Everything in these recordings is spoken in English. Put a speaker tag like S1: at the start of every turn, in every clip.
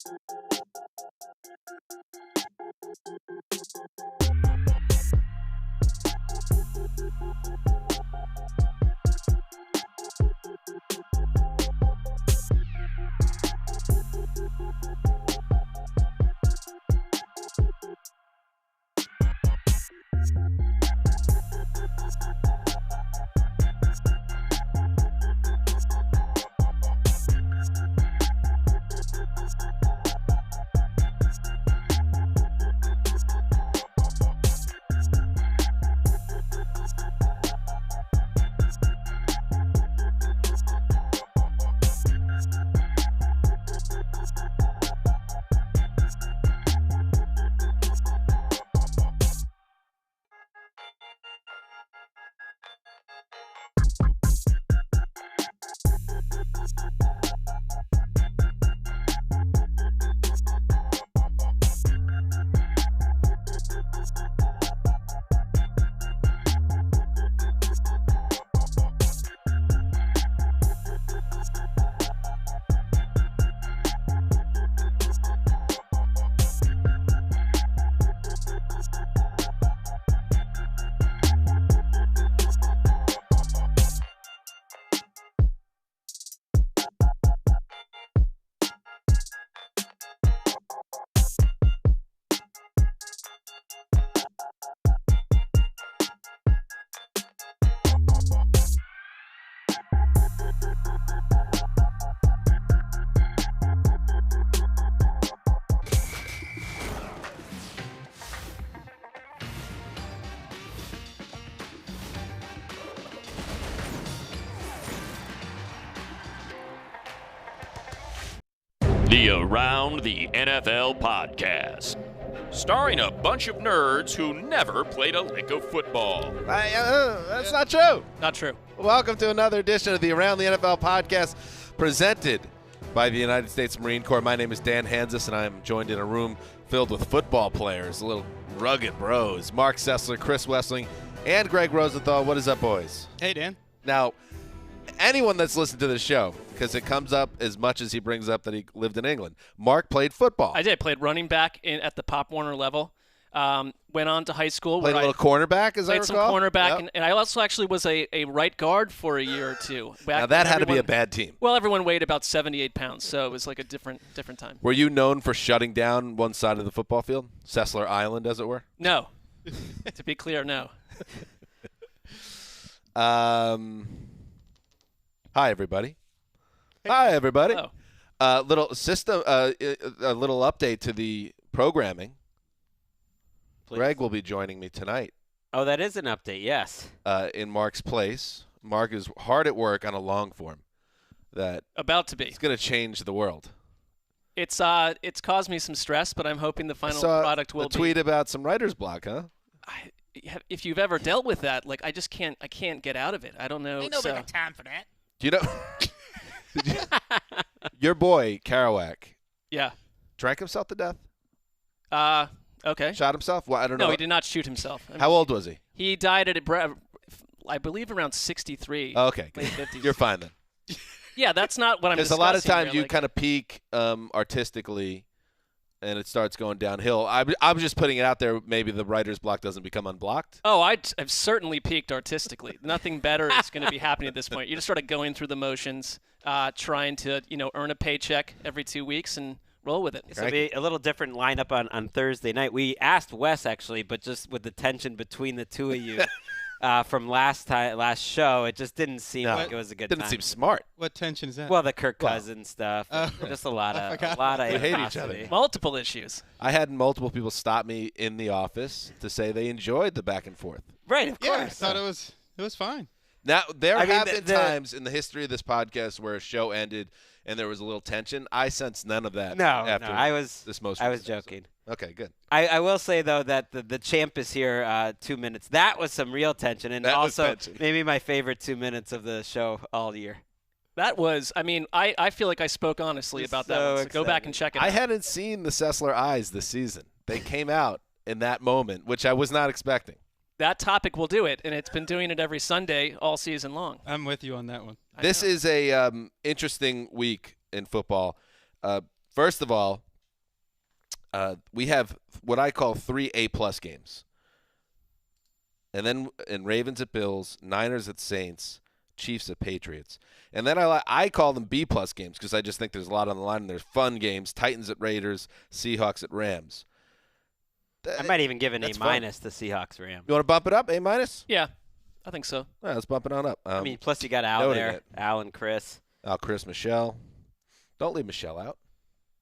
S1: The Around the NFL podcast, starring a bunch of nerds who never played a lick of football.
S2: That's not true.
S3: Not true.
S2: Welcome to another edition of the Around the NFL podcast, presented by the United States Marine Corps. My name is Dan Hansis, and I am joined in a room filled with football players, little rugged bros. Mark Sessler, Chris Wessling, and Greg Rosenthal. What is up, boys?
S3: Hey, Dan.
S2: Now, anyone that's listened to the show, because it comes up as much as he brings up that he lived in England. Mark played football.
S3: I did. Played running back at the Pop Warner level. Went on to high school.
S2: Played a little cornerback, as I recall.
S3: Played some cornerback, yep. and I also actually was a right guard for a year or two.
S2: Now, that had to be a bad team.
S3: Well, everyone weighed about 78 pounds, so it was like a different time.
S2: Were you known for shutting down one side of the football field? Sessler Island, as it were?
S3: No. To be clear, no.
S2: Hi, everybody. Hey. Hi, everybody. Little system, a little update to the programming. Please. Greg will be joining me tonight.
S4: Oh, that is an update, yes.
S2: In Mark's place. Mark is hard at work on a long form that
S3: about to be.
S2: It's going to change the world.
S3: It's caused me some stress, but I'm hoping the final product will be.
S2: A tweet about some writer's block, huh?
S3: If you've ever dealt with that, like I can't get out of it. I don't know.
S5: Ain't nobody got time for that.
S2: Do you know? Your boy Kerouac.
S3: Yeah.
S2: Drank himself to death.
S3: Okay.
S2: Shot himself? Well, I don't know.
S3: No, he did not shoot himself.
S2: How old was he?
S3: He died at I believe around 63.
S2: Okay.
S3: Late 50s.
S2: You're fine then.
S3: Yeah, that's not what I'm discussing.
S2: Because a lot of times
S3: here,
S2: you kind of peak artistically, and it starts going downhill. I'm just putting it out there. Maybe the writer's block doesn't become unblocked.
S3: Oh, I've certainly peaked artistically. Nothing better is going to be happening at this point. You're just sort of going through the motions, trying to earn a paycheck every 2 weeks and roll with it.
S4: This will be a little different lineup on Thursday night. We asked Wes, actually, but just with the tension between the two of you from last show, it just didn't seem like it was a good time.
S2: Didn't seem smart.
S6: What tension is that?
S4: Well, the Kirk Cousins stuff. Just a lot of
S2: We hate each other.
S3: Multiple issues.
S2: I had multiple people stop me in the office to say they enjoyed the back and forth.
S4: Right, of course.
S6: I thought it was fine.
S2: Now, there have been times in the history of this podcast where a show ended and there was a little tension. I sense none of that.
S4: I was
S2: Joking.
S4: joking.
S2: Okay, good.
S4: I will say, though, that the champ is here 2 minutes. That was some real tension, and also maybe my favorite 2 minutes of the show all year.
S3: That was, I feel like I spoke honestly about that one, so go back and check it out.
S2: I hadn't seen the Sessler eyes this season. They came out in that moment, which I was not expecting.
S3: That topic will do it, and it's been doing it every Sunday all season long.
S6: I'm with you on that one.
S2: This is a interesting week in football. First of all, we have what I call 3 A-plus games. And then Ravens at Bills, Niners at Saints, Chiefs at Patriots. And then I call them B-plus games because I just think there's a lot on the line and there's fun games. Titans at Raiders, Seahawks at Rams.
S4: I might even give an A-
S2: to
S4: Seahawks Rams.
S2: You want to bump it up, A-?
S3: Yeah, I think so.
S2: All right, let's bump it on up.
S4: I mean, plus you got Al there,
S2: it.
S4: Al and Chris.
S2: Chris, Michelle. Don't leave Michelle out.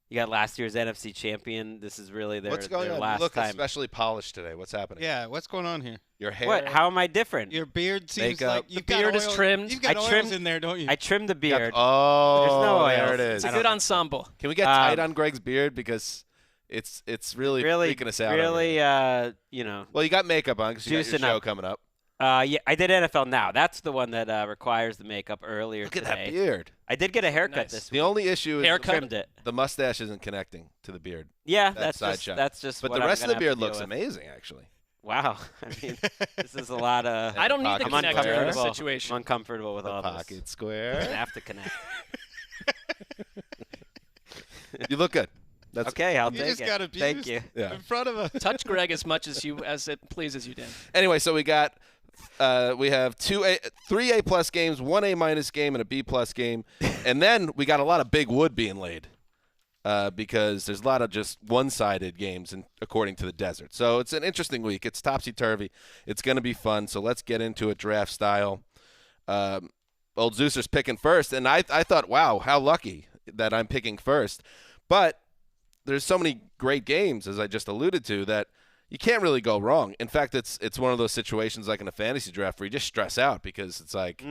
S4: You got last year's NFC champion. This is really their,
S2: What's going
S4: their
S2: on?
S4: last
S2: You look
S4: time.
S2: especially polished today. What's happening?
S6: Yeah, what's going on here?
S2: Your hair.
S4: What? How am I different?
S6: Your beard seems
S2: Makeup.
S6: like you've
S3: The
S6: got
S3: beard is
S6: oil-
S3: trimmed.
S6: You've got
S4: I
S6: oils
S4: trimmed-
S6: in there, don't you?
S4: I trimmed the beard.
S2: Oh,
S4: There's no
S2: there
S4: oils.
S2: it is.
S3: It's a good ensemble.
S2: Can we get tight on Greg's beard because it's really freaking us out?
S4: Really, you know.
S2: Well, you got makeup on because you got your
S4: Juicing
S2: show
S4: up.
S2: coming up.
S4: Yeah, I did NFL Now. That's the one that requires the makeup earlier
S2: Look at
S4: today.
S2: that beard.
S4: I did get a haircut
S3: Nice.
S4: this
S2: The
S4: week.
S2: only issue is
S3: Haircut?
S4: Trimmed it.
S2: the mustache isn't connecting to the beard.
S4: Yeah,
S2: That
S4: that's
S2: side
S4: just
S2: shot.
S4: that's just.
S2: But
S4: what
S2: the
S4: I'm
S2: rest of
S4: gonna
S2: the beard
S4: have to
S2: looks
S4: deal with.
S2: amazing, actually.
S4: Wow, I mean, this is a lot of.
S3: I don't need
S2: Pocket
S3: to connect for
S2: square.
S3: this
S4: I'm
S3: situation.
S4: uncomfortable with
S2: The
S4: all
S2: pocket
S4: this. I
S2: square.
S4: have to connect.
S2: You look good. That's
S4: Okay, I'll
S6: You
S4: take
S6: just
S4: it.
S6: got abused
S4: Thank you.
S2: Yeah.
S6: in front of us.
S3: Touch Greg as much as it pleases you, Dan.
S2: Anyway, so we have 3 A-plus games, 1 A- game, and a B-plus game, and then we got a lot of big wood being laid because there's a lot of just one-sided games, according to the desert. So it's an interesting week. It's topsy-turvy. It's going to be fun. So let's get into it draft style. Old Zeuser's picking first, and I thought, wow, how lucky that I'm picking first. But there's so many great games, as I just alluded to, that you can't really go wrong. In fact, it's one of those situations like in a fantasy draft where you just stress out because it's like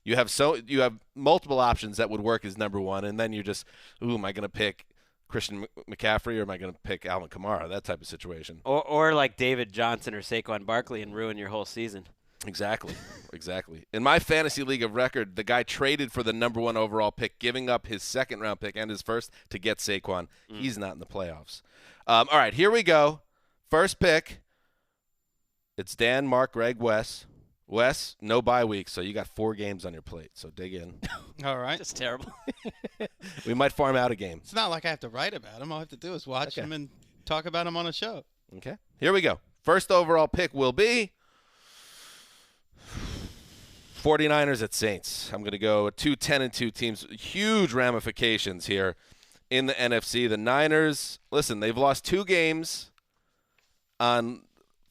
S2: you have multiple options that would work as number one, and then you just, am I going to pick Christian McCaffrey or am I going to pick Alvin Kamara? That type of situation.
S4: Or like David Johnson or Saquon Barkley and ruin your whole season.
S2: Exactly. In my fantasy league of record, the guy traded for the number 1 overall pick, giving up his second-round pick and his first to get Saquon. He's not in the playoffs. All right, here we go. First pick. It's Dan, Mark, Greg, Wes. Wes, no bye week, so you got 4 games on your plate, so dig in.
S6: All right.
S3: Just terrible.
S2: We might farm out a game.
S6: It's not like I have to write about them. All I have to do is watch them and talk about them on a show.
S2: Okay, here we go. First overall pick will be 49ers at Saints. I'm going to go 2 10-2 teams. Huge ramifications here in the NFC. The Niners, listen, they've lost 2 games on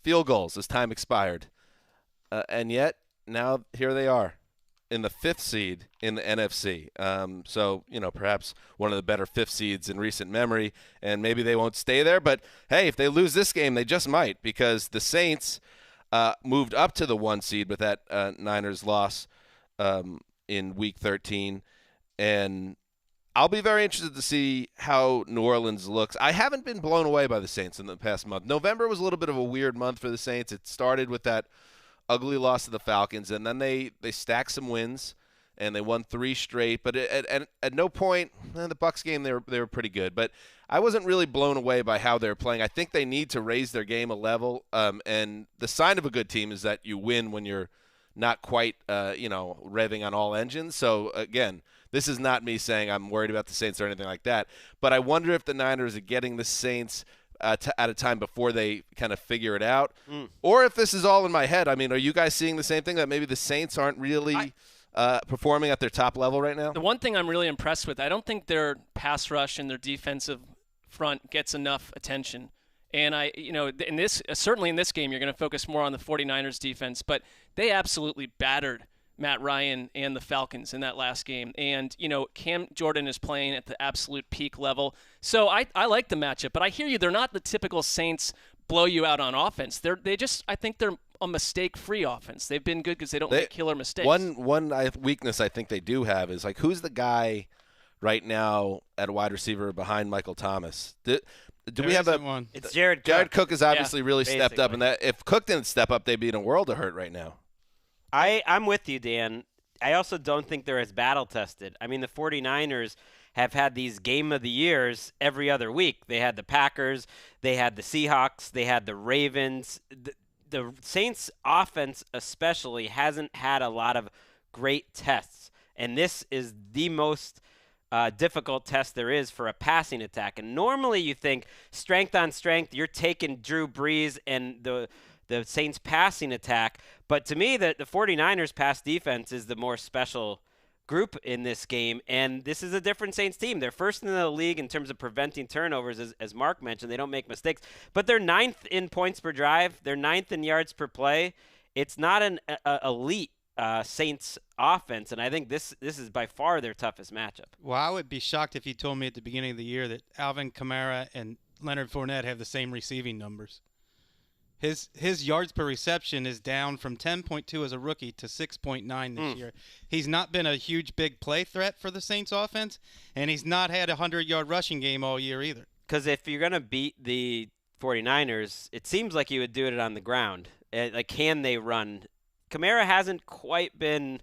S2: field goals as time expired. And yet, now here they are in the 5th seed in the NFC. So, perhaps one of the better 5th seeds in recent memory, and maybe they won't stay there. But, hey, if they lose this game, they just might because the Saints moved up to the 1 seed with that Niners loss in Week 13. And I'll be very interested to see how New Orleans looks. I haven't been blown away by the Saints in the past month. November was a little bit of a weird month for the Saints. It started with that ugly loss to the Falcons, and then they stacked some wins, and they won 3 straight. But at no point, the Bucs game, they were pretty good. But I wasn't really blown away by how they're playing. I think they need to raise their game a level, and the sign of a good team is that you win when you're not quite, revving on all engines. So, again, this is not me saying I'm worried about the Saints or anything like that. But I wonder if the Niners are getting the Saints at a time before they kind of figure it out. Or if this is all in my head. I mean, are you guys seeing the same thing, that maybe the Saints aren't really performing at their top level right now?
S3: The one thing I'm really impressed with, I don't think their pass rush and their defensive front gets enough attention. And certainly in this game, you're going to focus more on the 49ers defense, but they absolutely battered Matt Ryan and the Falcons in that last game. And, Cam Jordan is playing at the absolute peak level. So I like the matchup, but I hear you. They're not the typical Saints blow you out on offense. I think they're a mistake-free offense. They've been good because they don't make killer mistakes.
S2: One weakness I think they do have is, like, who's the guy right now at wide receiver behind Michael Thomas? Do we have
S6: one?
S4: It's Jared Cook.
S2: Jared Cook has obviously really stepped up,
S4: basically.
S2: and that if Cook didn't step up, they'd be in a world of hurt right now.
S4: I'm with you, Dan. I also don't think they're as battle-tested. I mean, the 49ers have had these game of the years every other week. They had the Packers, they had the Seahawks, they had the Ravens. The Saints offense especially hasn't had a lot of great tests, and this is the most difficult test there is for a passing attack. And normally you think strength on strength, you're taking Drew Brees and the Saints passing attack. But to me, the 49ers pass defense is the more special group in this game. And this is a different Saints team. They're first in the league in terms of preventing turnovers, as Mark mentioned. They don't make mistakes. But they're 9th in points per drive. They're 9th in yards per play. It's not an elite Saints offense, and I think this is by far their toughest matchup.
S6: Well, I would be shocked if you told me at the beginning of the year that Alvin Kamara and Leonard Fournette have the same receiving numbers. His yards per reception is down from 10.2 as a rookie to 6.9 this year. He's not been a huge big play threat for the Saints offense, and he's not had a 100-yard rushing game all year either.
S4: Because if you're going to beat the 49ers, it seems like you would do it on the ground. Like, can they run? Kamara hasn't quite been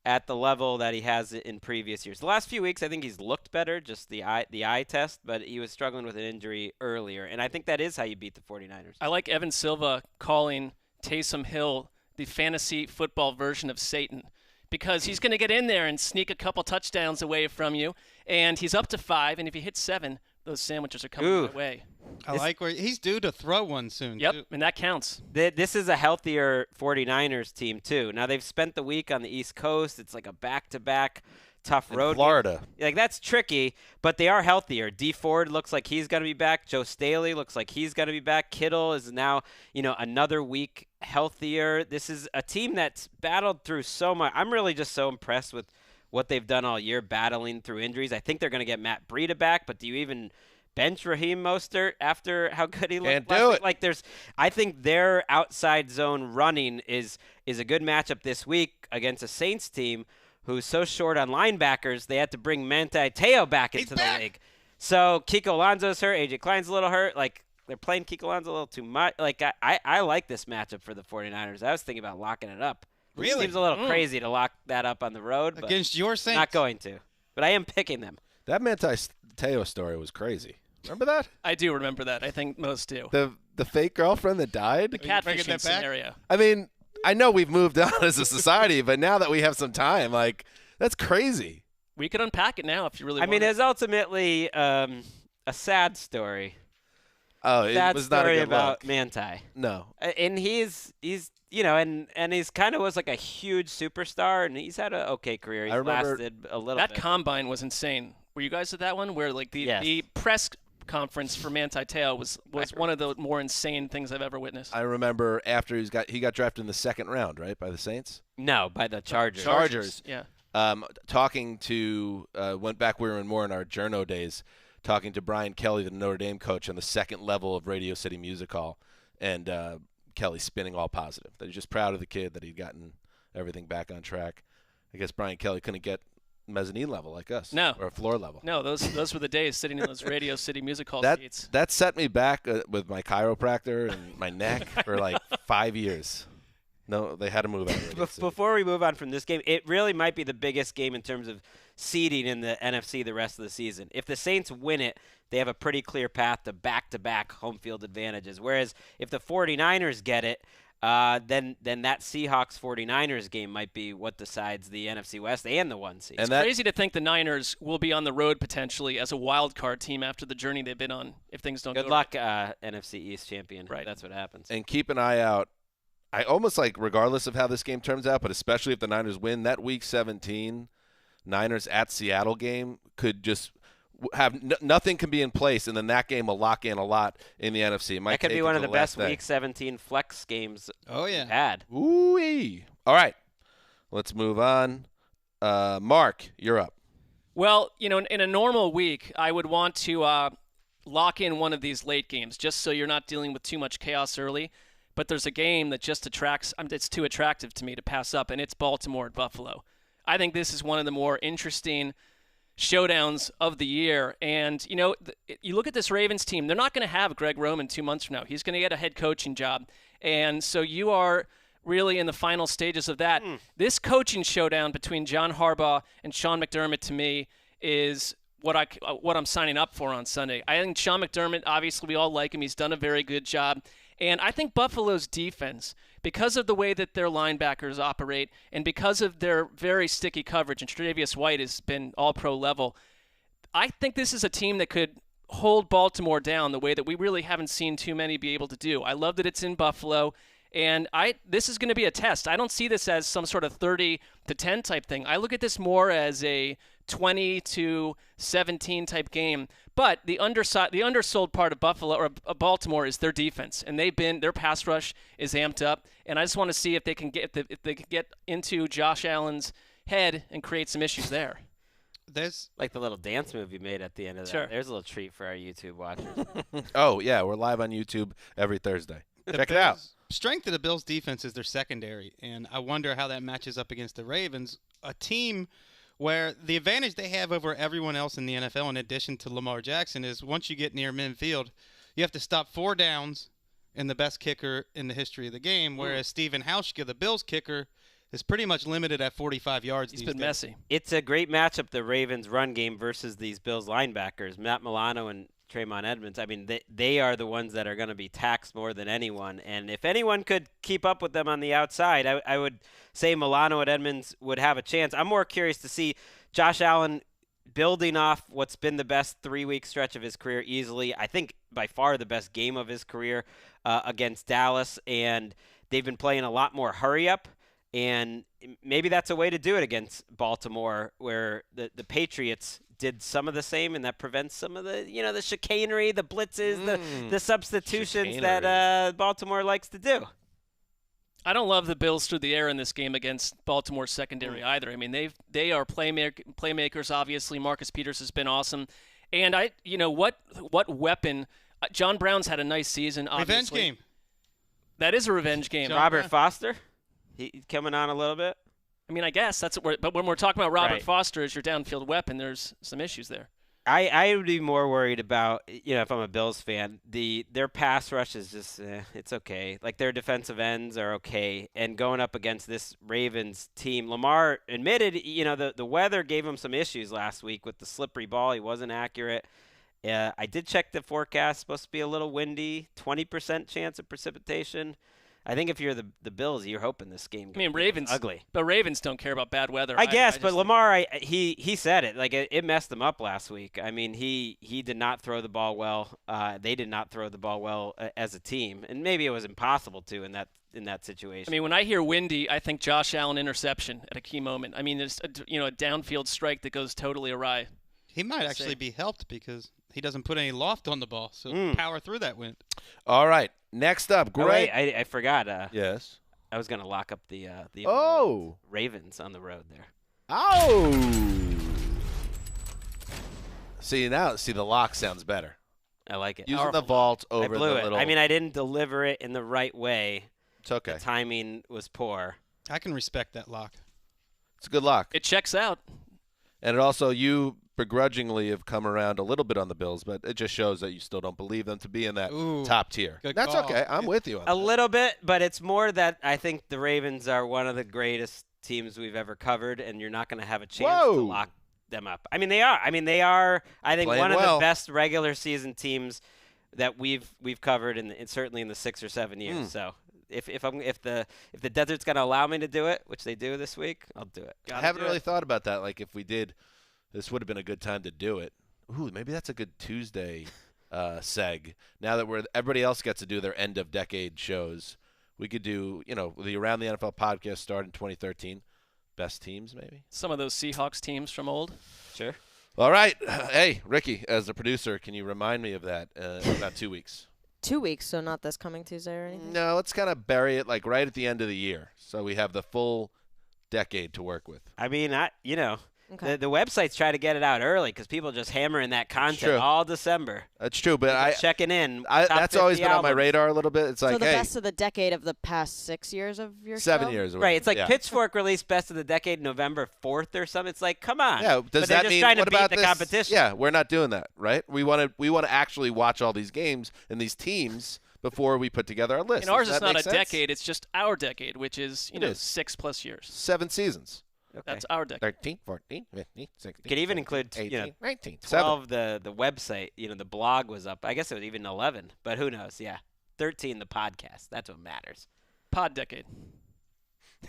S4: at the level that he has in previous years. The last few weeks, I think he's looked better, just the eye test, but he was struggling with an injury earlier, and I think that is how you beat the 49ers.
S3: I like Evan Silva calling Taysom Hill the fantasy football version of Satan, because he's going to get in there and sneak a couple touchdowns away from you, and he's up to 5, and if you hit 7, those sandwiches are coming your way.
S6: I like where he's due to throw one soon.
S3: Yep,
S6: too.
S3: and that counts.
S4: This is a healthier 49ers team, too. Now, they've spent the week on the East Coast. It's like a back-to-back tough road.
S2: Florida.
S4: Like, that's tricky, but they are healthier. D Ford looks like he's going to be back. Joe Staley looks like he's going to be back. Kittle is now, another week healthier. This is a team that's battled through so much. I'm really just so impressed with what they've done all year, battling through injuries. I think they're going to get Matt Breida back, but do you even bench Raheem Mostert after how good he looked?
S2: Can't do it.
S4: Like, I think their outside zone running is a good matchup this week against a Saints team who's so short on linebackers, they had to bring Manti Te'o back into the league. So Kiko Alonso's hurt, AJ Klein's a little hurt. Like, they're playing Kiko Alonso a little too much. Like, I like this matchup for the 49ers. I was thinking about locking it up.
S6: Really?
S4: Seems a little crazy to lock that up on the road. But
S6: Against your Saints?
S4: not going to. But I am picking them.
S2: That Manti Te'o story was crazy. Remember that?
S3: I do remember that. I think most do.
S2: The fake girlfriend that died?
S3: The
S6: bringing
S3: catfishing
S6: that back?
S3: scenario.
S2: I mean, I know we've moved on as a society, but now that we have some time, like, that's crazy.
S3: We could unpack it now if you really want.
S4: I mean, it's ultimately a sad story.
S2: Oh, it
S4: Sad
S2: was not a
S4: story
S2: good
S4: about
S2: look.
S4: Manti.
S2: No.
S4: And he's and he's kind of was like a huge superstar, and he's had an okay career. He's
S2: I remember
S4: lasted a little
S3: that
S4: bit.
S3: combine was insane. Were you guys at that one where like the
S4: Yes.
S3: press conference for Manti Te'o was one of the more insane things I've ever witnessed?
S2: I remember after he got drafted in the second round, right, by the Saints?
S4: No, by the Chargers.
S2: Chargers.
S3: Yeah.
S2: Talking to went back, we were in more in our journo days, talking to Brian Kelly, the Notre Dame coach, on the second level of Radio City Music Hall, and Kelly spinning all positive. That he's just proud of the kid, that he'd gotten everything back on track. I guess Brian Kelly couldn't get mezzanine level like us.
S3: No.
S2: Or floor level.
S3: No, those were the days sitting in those Radio City Music Hall seats.
S2: That set me back with my chiropractor and my neck for like 5 years. No, they had to move out.
S4: Before we move on from this game, it really might be the biggest game in terms of seeding in the NFC the rest of the season. If the Saints win it, they have a pretty clear path to back-to-back home field advantages. Whereas if the 49ers get it, then that Seahawks-49ers game might be what decides the NFC West and the 1 seed.
S3: It's crazy to think the Niners will be on the road potentially as a wild card team after the journey they've been on if things don't go
S4: Good luck, NFC East champion.
S3: Right.
S4: That's what happens.
S2: And keep an eye out. I almost like, regardless of how this game turns out, but especially if the Niners win, that Week 17 Niners at Seattle game could just have nothing can be in place, and then that game will lock in a lot in the NFC. It might
S4: that could
S2: take
S4: be
S2: it
S4: one
S2: to
S4: of the
S2: last
S4: best
S2: day.
S4: Week 17 flex games we've had.
S2: Ooh-wee. All right. Let's move on. Mark, you're up.
S3: Well, in a normal week, I would want to lock in one of these late games just so you're not dealing with too much chaos early. But there's a game that just attracts – it's too attractive to me to pass up, and it's Baltimore at Buffalo. I think this is one of the more interesting showdowns of the year. And, you look at this Ravens team, they're not going to have Greg Roman 2 months from now. He's going to get a head coaching job. And so you are really in the final stages of that. This coaching showdown between John Harbaugh and Sean McDermott, to me, is what I'm signing up for on Sunday. I think Sean McDermott, obviously we all like him. He's done a very good job. And I think Buffalo's defense, because of the way that their linebackers operate and because of their very sticky coverage, and Tre'Davious White has been all-pro level, I think this is a team that could hold Baltimore down the way that we really haven't seen too many be able to do. I love that it's in Buffalo, and this is going to be a test. I don't see this as some sort of 30-10 type thing. I look at this more as a 20-17 type game. But the undersold part of Baltimore is their defense, and their pass rush is amped up. And I just want to see if they can get into Josh Allen's head and create some issues there.
S4: There's like the little dance move you made at the end of that.
S3: Sure.
S4: There's a little treat for our YouTube watchers.
S2: Oh, yeah, we're live on YouTube every Thursday. Check it out.
S6: Strength of the Bills' defense is their secondary, and I wonder how that matches up against the Ravens, a team where the advantage they have over everyone else in the NFL, in addition to Lamar Jackson, is once you get near midfield, you have to stop 4 downs and the best kicker in the history of the game, whereas Steven Hauschka, the Bills kicker, is pretty much limited at 45 yards.
S3: He's been messy.
S4: It's a great matchup, the Ravens' run game versus these Bills linebackers, Matt Milano and Traymon Edmonds. I mean, they are the ones that are going to be taxed more than anyone. And if anyone could keep up with them on the outside, I would say Milano and Edmonds would have a chance. I'm more curious to see Josh Allen building off what's been the best 3-week stretch of his career easily. I think by far the best game of his career against Dallas. And they've been playing a lot more hurry-up. And maybe that's a way to do it against Baltimore, where the Patriots did some of the same, and that prevents some of the the chicanery, the blitzes, the substitutions that Baltimore likes to do.
S3: I don't love the Bills through the air in this game against Baltimore's secondary either. I mean, they are playmakers. Obviously, Marcus Peters has been awesome, and what weapon? John Brown's had a nice season. Obviously.
S6: Revenge game.
S3: That is a revenge game.
S4: Robert Foster. He coming on a little bit.
S3: I mean, I guess that's what but when we're talking about Robert Foster as your downfield weapon, there's some issues there.
S4: I would be more worried about, if I'm a Bills fan, their pass rush is just, it's okay. Like, their defensive ends are okay. And going up against this Ravens team, Lamar admitted, the weather gave him some issues last week with the slippery ball. He wasn't accurate. I did check the forecast. Supposed to be a little windy, 20% chance of precipitation. I think if you're the Bills, you're hoping this game
S3: Ravens
S4: ugly.
S3: But Ravens don't care about bad weather.
S4: I guess, but Lamar, he said it. Like, it messed them up last week. I mean, he did not throw the ball well. They did not throw the ball well as a team, and maybe it was impossible to in that situation.
S3: I mean, when I hear windy, I think Josh Allen interception at a key moment. I mean, there's a downfield strike that goes totally awry.
S6: He might actually be helped because he doesn't put any loft on the ball, so power through that wind.
S2: All right. Next up, Greg.
S4: Oh, wait, I forgot.
S2: Yes.
S4: I was going to lock up the Ravens on the road there.
S2: Oh. See, the lock sounds better.
S4: I like it.
S2: Using the vault over
S4: I blew
S2: the
S4: it.
S2: little.
S4: I mean, I didn't deliver it in the right way.
S2: It's okay.
S4: The timing was poor.
S6: I can respect that lock.
S2: It's a good lock.
S3: It checks out.
S2: And it also, you begrudgingly have come around a little bit on the Bills, but it just shows that you still don't believe them to be in that top tier.
S6: That's
S2: call. Okay. I'm with you on that.
S4: A little bit, but it's more that I think the Ravens are one of the greatest teams we've ever covered, and you're not going to have a chance to lock them up. I mean, they are. I think
S2: Playing
S4: one of
S2: well.
S4: the best regular season teams that we've covered, and certainly in the 6 or 7 years. So if the desert's going to allow me to do it, which they do this week, I'll do it.
S2: I haven't really thought about that. Like, if we did, this would have been a good time to do it. Ooh, maybe that's a good Tuesday seg. Now that everybody else gets to do their end of decade shows, we could do, the Around the NFL podcast started in 2013. Best teams, maybe.
S3: Some of those Seahawks teams from old.
S4: Sure.
S2: All right. Hey, Ricky, as the producer, can you remind me of that in about 2 weeks?
S5: 2 weeks, so not this coming Tuesday or anything?
S2: No, let's kind of bury it like right at the end of the year, so we have the full decade to work with.
S4: I mean,
S5: Okay.
S4: the websites try to get it out early because people just hammering that content all December.
S2: That's true, but
S4: checking in.
S2: That's always been on my radar a little bit. It's like,
S5: so the best of the decade of the past 6 years of your
S2: 7
S5: show?
S2: years.
S4: Right. It's like Pitchfork released Best of the Decade November 4th or something. It's like, come on.
S2: Yeah.
S4: But
S2: Does
S4: they're
S2: that
S4: just
S2: mean
S4: trying to
S2: what
S4: beat
S2: about
S4: the
S2: this?
S4: competition?
S2: Yeah, we're not doing that, right? We want to actually watch all these games and these teams before we put together our list.
S3: And ours
S2: Does
S3: is
S2: that
S3: not
S2: make
S3: a
S2: sense?
S3: decade; it's just our decade, which is
S2: It is.
S3: 6+ years.
S2: 7 seasons.
S4: Okay.
S3: That's our decade.
S2: 13, 14, 15, 16.
S4: You could even include
S2: 18, 19,
S4: 12 the website, the blog was up. I guess it was even 11, but who knows? Yeah. 13 the podcast. That's what matters.
S3: Pod decade.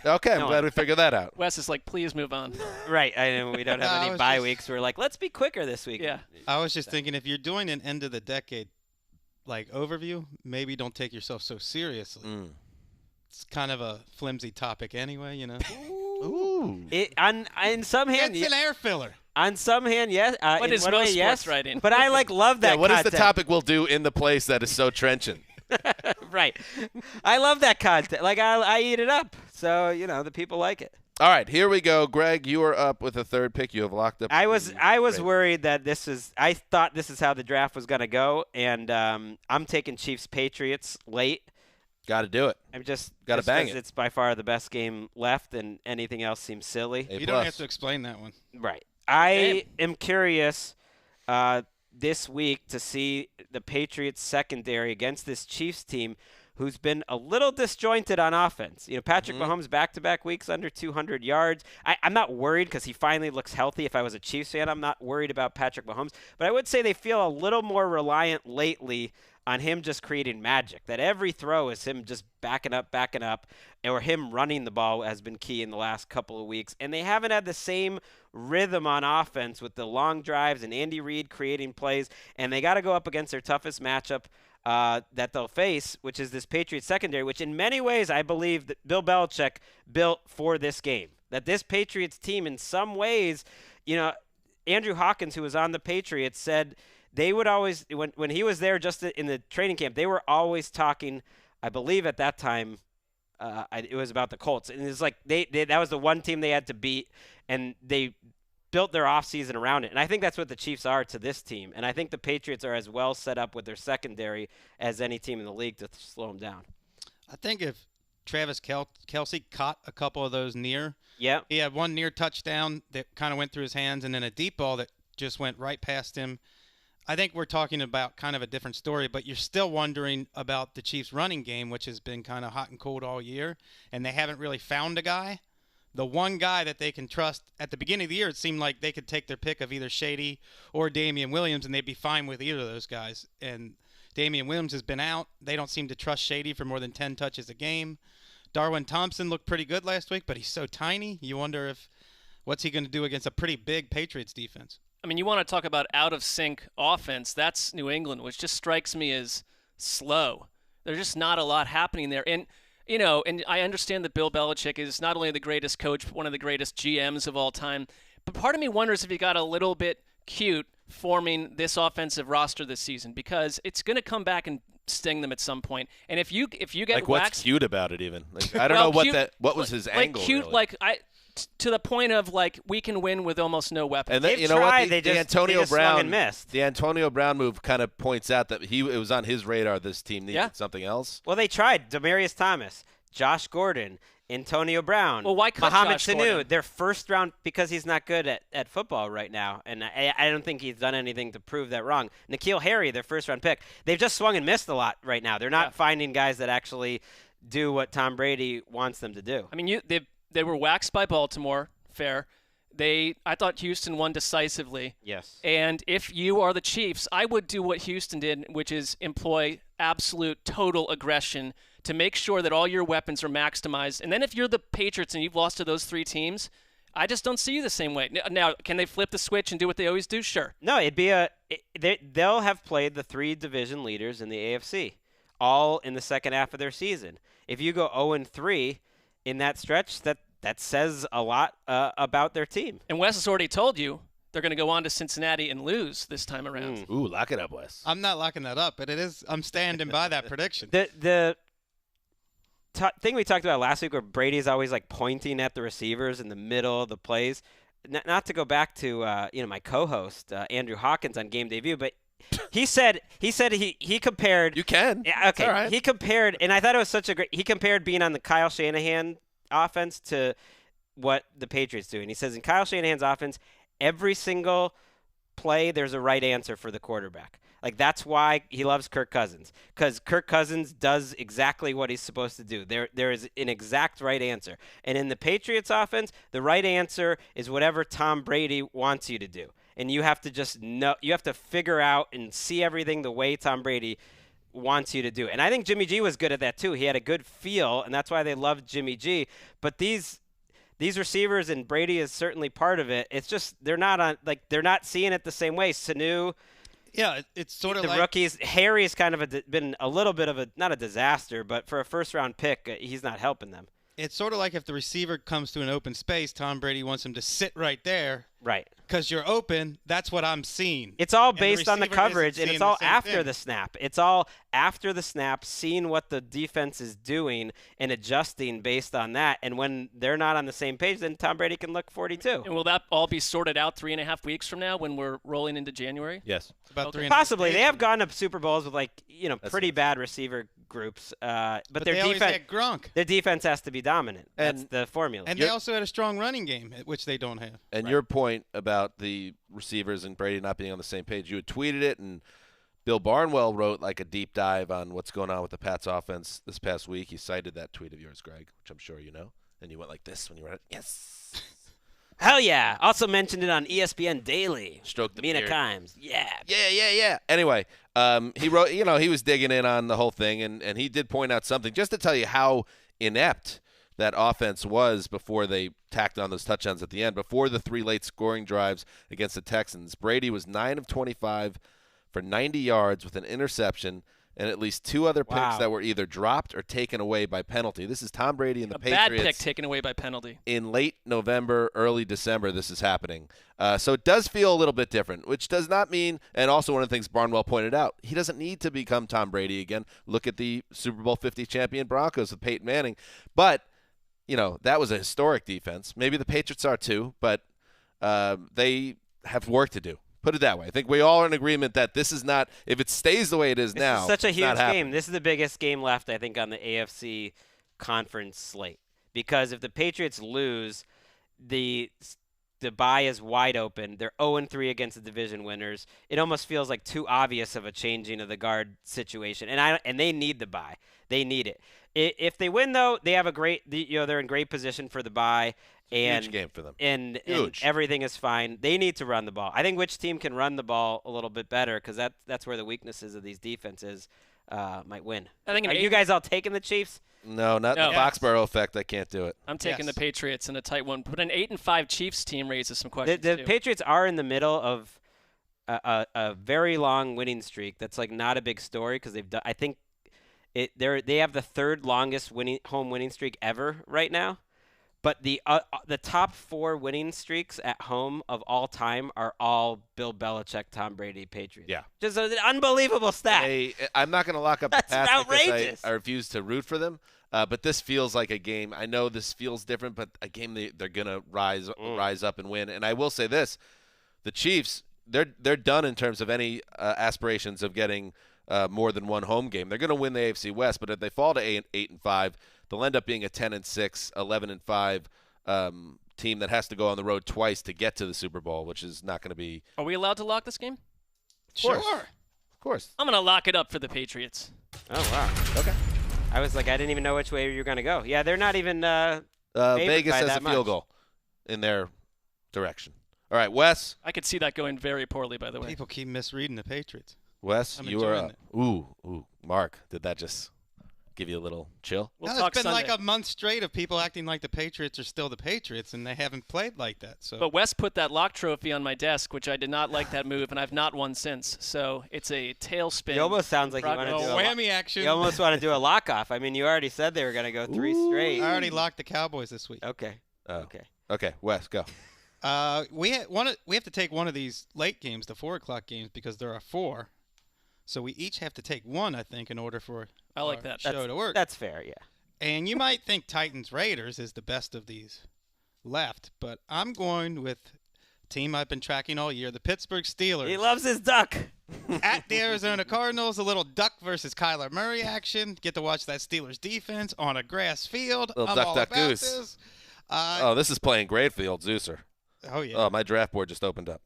S2: Okay, I'm
S4: No
S2: glad
S4: one.
S2: we figured that out.
S3: Wes is like, please move on.
S4: Right. I know we don't have
S6: I
S4: any
S6: was
S4: bye
S6: just-
S4: weeks. We're like, let's be quicker this week.
S3: Yeah.
S6: I was just thinking, if you're doing an end of the decade like overview, maybe don't take yourself so seriously. It's kind of a flimsy topic anyway, you know.
S2: Ooh.
S4: On some hand,
S6: It's an air filler.
S4: on some hand, yes.
S3: What
S4: in
S3: is
S4: one
S3: most
S4: way, yes.
S3: sports writing?
S4: But I love that.
S2: Yeah, what is the
S4: content.
S2: topic we'll do in the place that is so trenchant?
S4: Right. I love that content. Like I eat it up. So the people like it.
S2: All right, here we go. Greg, you are up with a third pick. You have locked up.
S4: I was
S2: Great.
S4: worried that I thought this is how the draft was going to go, and I'm taking Chiefs Patriots late.
S2: Got to do it.
S4: I'm just
S2: Gotta bang
S4: 'cause
S2: it.
S4: It's by far the best game left, and anything else seems silly.
S2: A
S6: You
S2: plus.
S6: don't have to explain that one.
S4: Right. I am curious this week to see the Patriots secondary against this Chiefs team who's been a little disjointed on offense. Patrick Mahomes back-to-back weeks under 200 yards. I'm not worried because he finally looks healthy. If I was a Chiefs fan, I'm not worried about Patrick Mahomes. But I would say they feel a little more reliant lately on him just creating magic, that every throw is him just backing up, or him running the ball has been key in the last couple of weeks. And they haven't had the same rhythm on offense with the long drives and Andy Reid creating plays, and they got to go up against their toughest matchup that they'll face, which is this Patriots secondary, which in many ways I believe that Bill Belichick built for this game. That this Patriots team in some ways, Andrew Hawkins, who was on the Patriots, said they would always, when he was there just in the training camp, they were always talking, I believe at that time, it was about the Colts. And it's like that was the one team they had to beat, and they built their offseason around it. And I think that's what the Chiefs are to this team. And I think the Patriots are as well set up with their secondary as any team in the league to slow them down.
S6: I think if Travis Kelce caught a couple of those near,
S4: Yeah.
S6: he had one near touchdown that kind of went through his hands, and then a deep ball that just went right past him. I think we're talking about kind of a different story, but you're still wondering about the Chiefs' running game, which has been kind of hot and cold all year, and they haven't really found a guy. The one guy that they can trust at the beginning of the year, it seemed like they could take their pick of either Shady or Damian Williams, and they'd be fine with either of those guys. And Damian Williams has been out. They don't seem to trust Shady for more than 10 touches a game. Darwin Thompson looked pretty good last week, but he's so tiny. You wonder what's he going to do against a pretty big Patriots defense.
S3: I mean, you want to talk about out-of-sync offense. That's New England, which just strikes me as slow. There's just not a lot happening there. And, and I understand that Bill Belichick is not only the greatest coach, but one of the greatest GMs of all time. But part of me wonders if he got a little bit cute forming this offensive roster this season, because it's going to come back and sting them at some point. And if you get
S2: Like, what's
S3: waxed,
S2: cute about it even? Like, I don't
S3: well,
S2: know
S3: cute-
S2: what was his
S3: like
S2: angle
S3: cute,
S2: really.
S3: to the point of like we can win with almost no weapons.
S2: And then,
S4: They've
S2: you know what?
S4: tried,
S2: The
S4: they
S2: Antonio
S4: just swung
S2: Brown
S4: and missed.
S2: The Antonio Brown move kind of points out that it was on his radar. This team needed something else.
S4: Well, they tried. Demarius Thomas, Josh Gordon, Antonio Brown,
S3: Well, why cut
S4: Mohamed
S3: Josh
S4: Sanu.
S3: Gordon?
S4: Their first round, because he's not good at football right now, and I don't think he's done anything to prove that wrong. N'Keal Harry, their first round pick, they've just swung and missed a lot right now. They're not finding guys that actually do what Tom Brady wants them to do.
S3: I mean, they were waxed by Baltimore. Fair. I thought Houston won decisively.
S4: Yes.
S3: And if you are the Chiefs, I would do what Houston did, which is employ absolute total aggression to make sure that all your weapons are maximized. And then if you're the Patriots and you've lost to those three teams, I just don't see you the same way. Now, can they flip the switch and do what they always do? Sure.
S4: No, they'll have played the three division leaders in the AFC, all in the second half of their season. If you go 0-3 in that stretch, that says a lot about their team.
S3: And Wes has already told you they're going to go on to Cincinnati and lose this time around.
S2: Ooh, lock it up, Wes.
S6: I'm not locking that up, but I'm standing by that prediction.
S4: The thing we talked about last week where Brady's always like pointing at the receivers in the middle of the plays, not to go back to my co-host Andrew Hawkins on Game Day View, but he said he compared.
S2: You can.
S4: Yeah, okay.
S2: All right.
S4: He compared, and I thought it was he compared being on the Kyle Shanahan offense to what the Patriots do. And he says in Kyle Shanahan's offense, every single play there's a right answer for the quarterback. Like, that's why he loves Kirk Cousins, because Kirk Cousins does exactly what he's supposed to do. There is an exact right answer. And in the Patriots offense, the right answer is whatever Tom Brady wants you to do. And you have to just know, you have to figure out and see everything the way Tom Brady wants you to do. And I think Jimmy G was good at that too. He had a good feel, and that's why they loved Jimmy G. But these receivers, and Brady is certainly part of it. It's just they're not seeing it the same way. Sanu,
S6: Yeah, it's sort of
S4: the
S6: like
S4: rookies. Harry's kind of been a little bit of not a disaster, but for a first-round pick, he's not helping them.
S6: it's sort of like if the receiver comes to an open space, Tom Brady wants him to sit right there.
S4: Right.
S6: Because you're open, that's what I'm seeing.
S4: It's all
S6: And the
S4: based on the
S6: receiver
S4: coverage,
S6: isn't
S4: and it's
S6: seeing
S4: all
S6: the same
S4: after
S6: thing.
S4: the snap. It's all after the snap, seeing what the defense is doing and adjusting based on that. And when they're not on the same page, then Tom Brady can look 42.
S3: And will that all be sorted out 3.5 weeks from now when we're rolling into January?
S2: Yes.
S6: It's about
S3: Okay.
S6: 3.5
S4: Possibly. They
S6: days
S4: have
S6: from
S4: gone to Super Bowls with
S2: That's
S4: pretty
S2: it.
S4: bad receiver groups, but
S6: But
S4: their
S6: they always
S4: defense
S6: had Gronk.
S4: their defense has to be dominant. That's
S2: And-
S4: the formula.
S6: And they also had a strong running game, which they don't have.
S2: And your point about the receivers and Brady not being on the same page, you had tweeted it, and Bill Barnwell wrote like a deep dive on what's going on with the Pats offense this past week. He cited that tweet of yours, Greg, which I'm sure you know. And you went like this when you read it. Yes.
S4: Hell yeah. Also mentioned it on ESPN Daily.
S2: Stroked the
S4: Mina
S2: beard.
S4: Kimes. Yeah.
S2: Yeah. Anyway, he wrote, he was digging in on the whole thing, and he did point out something just to tell you how inept that offense was before they tacked on those touchdowns at the end. Before the 3 late scoring drives against the Texans, Brady was 9 of 25 for 90 yards with an interception and at least 2 other picks
S4: Wow.
S2: that were either dropped or taken away by penalty. This is Tom Brady and the
S3: A
S2: Patriots.
S3: bad pick taken away by penalty.
S2: In late November, early December, this is happening. So it does feel a little bit different, which does not mean, and also one of the things Barnwell pointed out, he doesn't need to become Tom Brady again. Look at the Super Bowl 50 champion Broncos with Peyton Manning. But, that was a historic defense. Maybe the Patriots are too, but they have work to do. Put it that way. I think we all are in agreement that this is not, if it stays the way it is
S4: This
S2: now,
S4: is such a
S2: it's not
S4: huge
S2: happening.
S4: game. This is the biggest game left, I think, on the AFC conference slate. Because if the Patriots lose, the bye is wide open. They're 0-3 against the division winners. It almost feels like too obvious of a changing of the guard situation. And they need the bye. They need it. If they win, though, they have they're in great position for the bye. And,
S2: Huge game for them.
S4: And
S2: Huge.
S4: everything is fine. They need to run the ball. I think which team can run the ball a little bit better, because that's where the weaknesses of these defenses might win.
S3: I think
S4: Are you guys all taking the Chiefs?
S2: No, not
S3: No.
S2: the Foxborough effect. I can't do it.
S3: I'm taking
S6: Yes.
S3: the Patriots in a tight one. But an 8-5 Chiefs team raises some questions
S4: The
S3: too.
S4: Patriots are in the middle of a very long winning streak. That's not a big story, because they've done. I think they have the 3rd longest home winning streak ever right now. But the top 4 winning streaks at home of all time are all Bill Belichick, Tom Brady, Patriots.
S2: Yeah.
S4: Just an unbelievable stat.
S2: I'm not going to lock up the
S4: That's
S2: Pats because
S4: outrageous.
S2: I refuse to root for them. But this feels like a game. I know this feels different, but a game they're going to rise up and win. And I will say this: the Chiefs, they're done in terms of any aspirations of getting more than one home game. They're going to win the AFC West, but if they fall to 8-5, they'll end up being a 10-6, 11-5 team that has to go on the road twice to get to the Super Bowl, which is not going to be.
S3: Are we allowed to lock this game?
S6: Sure.
S2: Of course.
S3: I'm going to lock it up for the Patriots.
S4: Oh, wow.
S2: Okay.
S4: I was like, I didn't even know which way you were going to go. Yeah, they're not even
S2: Vegas
S4: by
S2: has a
S4: that
S2: field
S4: much.
S2: goal in their direction. All right, Wes.
S3: I could see that going very poorly, by the way.
S6: People keep misreading the Patriots.
S2: Wes,
S6: I'm
S2: you are
S6: enjoying
S2: up. Ooh, Mark, did that just give you a little chill?
S3: We'll
S6: No,
S3: talk
S6: it's been
S3: Sunday.
S6: like a month straight of people acting like the Patriots are still the Patriots, and they haven't played like that. So
S3: But Wes put that lock trophy on my desk, which I did not like that move, and I've not won since. So it's a tailspin.
S4: It almost sounds like you want to
S3: Progress.
S4: do
S6: oh,
S4: a
S6: whammy action.
S4: You almost want to do a lock-off. I mean, you already said they were going to go 3 straight.
S6: I already locked the Cowboys this week.
S4: Okay.
S2: Oh.
S4: Okay.
S2: Okay, Wes, go.
S6: We have to take one of these late games, the 4:00 games, because there are 4. So we each have to take one, I think, in order for
S3: I like
S6: our
S3: that.
S6: show to work.
S4: That's fair, yeah.
S6: And you might think Titans Raiders is the best of these left, but I'm going with a team I've been tracking all year, the Pittsburgh Steelers.
S4: He loves his duck.
S6: At the Arizona Cardinals, a little Duck versus Kyler Murray action. Get to watch that Steelers defense on a grass field.
S2: Little
S6: I'm
S2: Duck,
S6: all
S2: Duck,
S6: about
S2: Goose.
S6: this.
S2: Oh, this is playing great for the old Zeuser.
S6: Oh, yeah.
S2: Oh, my draft board just opened up.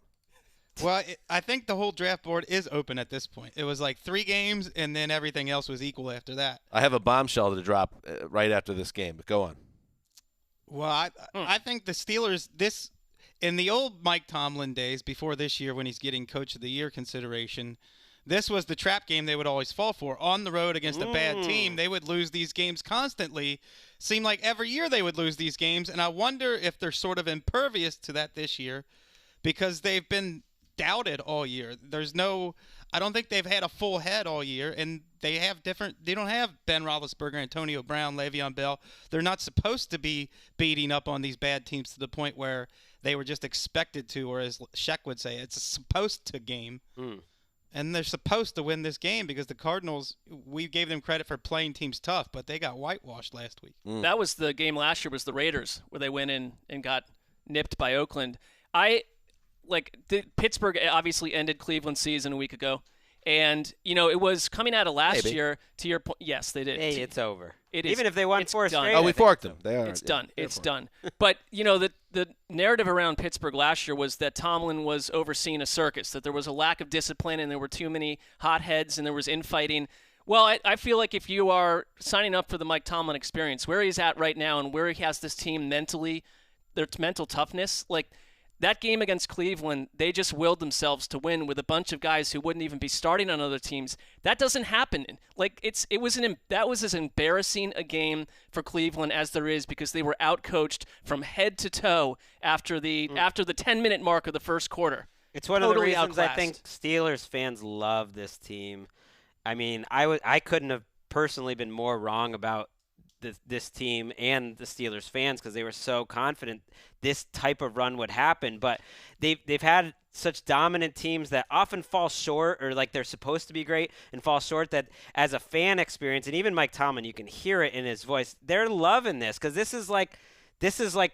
S6: Well, I think the whole draft board is open at this point. It was like 3 games, and then everything else was equal after that.
S2: I have a bombshell to drop right after this game, but go on.
S6: Well, I think the Steelers, in the old Mike Tomlin days, before this year when he's getting Coach of the Year consideration, this was the trap game they would always fall for. On the road against a bad team, they would lose these games constantly. Seemed like every year they would lose these games, and I wonder if they're sort of impervious to that this year because they've been doubted all year. I don't think they've had a full head all year, and they don't have Ben Roethlisberger, Antonio Brown, Le'Veon Bell. They're not supposed to be beating up on these bad teams to the point where they were just expected to, or as Sheck would say, it's a supposed to game. And they're supposed to win this game because the Cardinals, we gave them credit for playing teams tough, but they got whitewashed last week.
S3: That was the game last year, was the Raiders, where they went in and got nipped by Oakland. Pittsburgh obviously ended Cleveland's season a week ago. And, it was coming out of last year, to your point. Yes, they did.
S4: Hey, it's over.
S3: It
S4: Even
S3: is,
S4: if they won 4 straight.
S2: Oh, we forked them.
S3: It's done. It's done. But, the narrative around Pittsburgh last year was that Tomlin was overseeing a circus, that there was a lack of discipline and there were too many hotheads and there was infighting. Well, I feel like if you are signing up for the Mike Tomlin experience, where he's at right now and where he has this team mentally, their mental toughness, that game against Cleveland, they just willed themselves to win with a bunch of guys who wouldn't even be starting on other teams. That doesn't happen. That was as embarrassing a game for Cleveland as there is because they were outcoached from head to toe after the 10-minute mark of the first quarter.
S4: It's one
S3: Totally
S4: of the reasons
S3: outclassed.
S4: I think Steelers fans love this team. I mean, I couldn't have personally been more wrong about this team and the Steelers fans because they were so confident this type of run would happen. But they've had such dominant teams that often fall short, or like they're supposed to be great and fall short, that as a fan experience, and even Mike Tomlin, you can hear it in his voice, they're loving this because this is like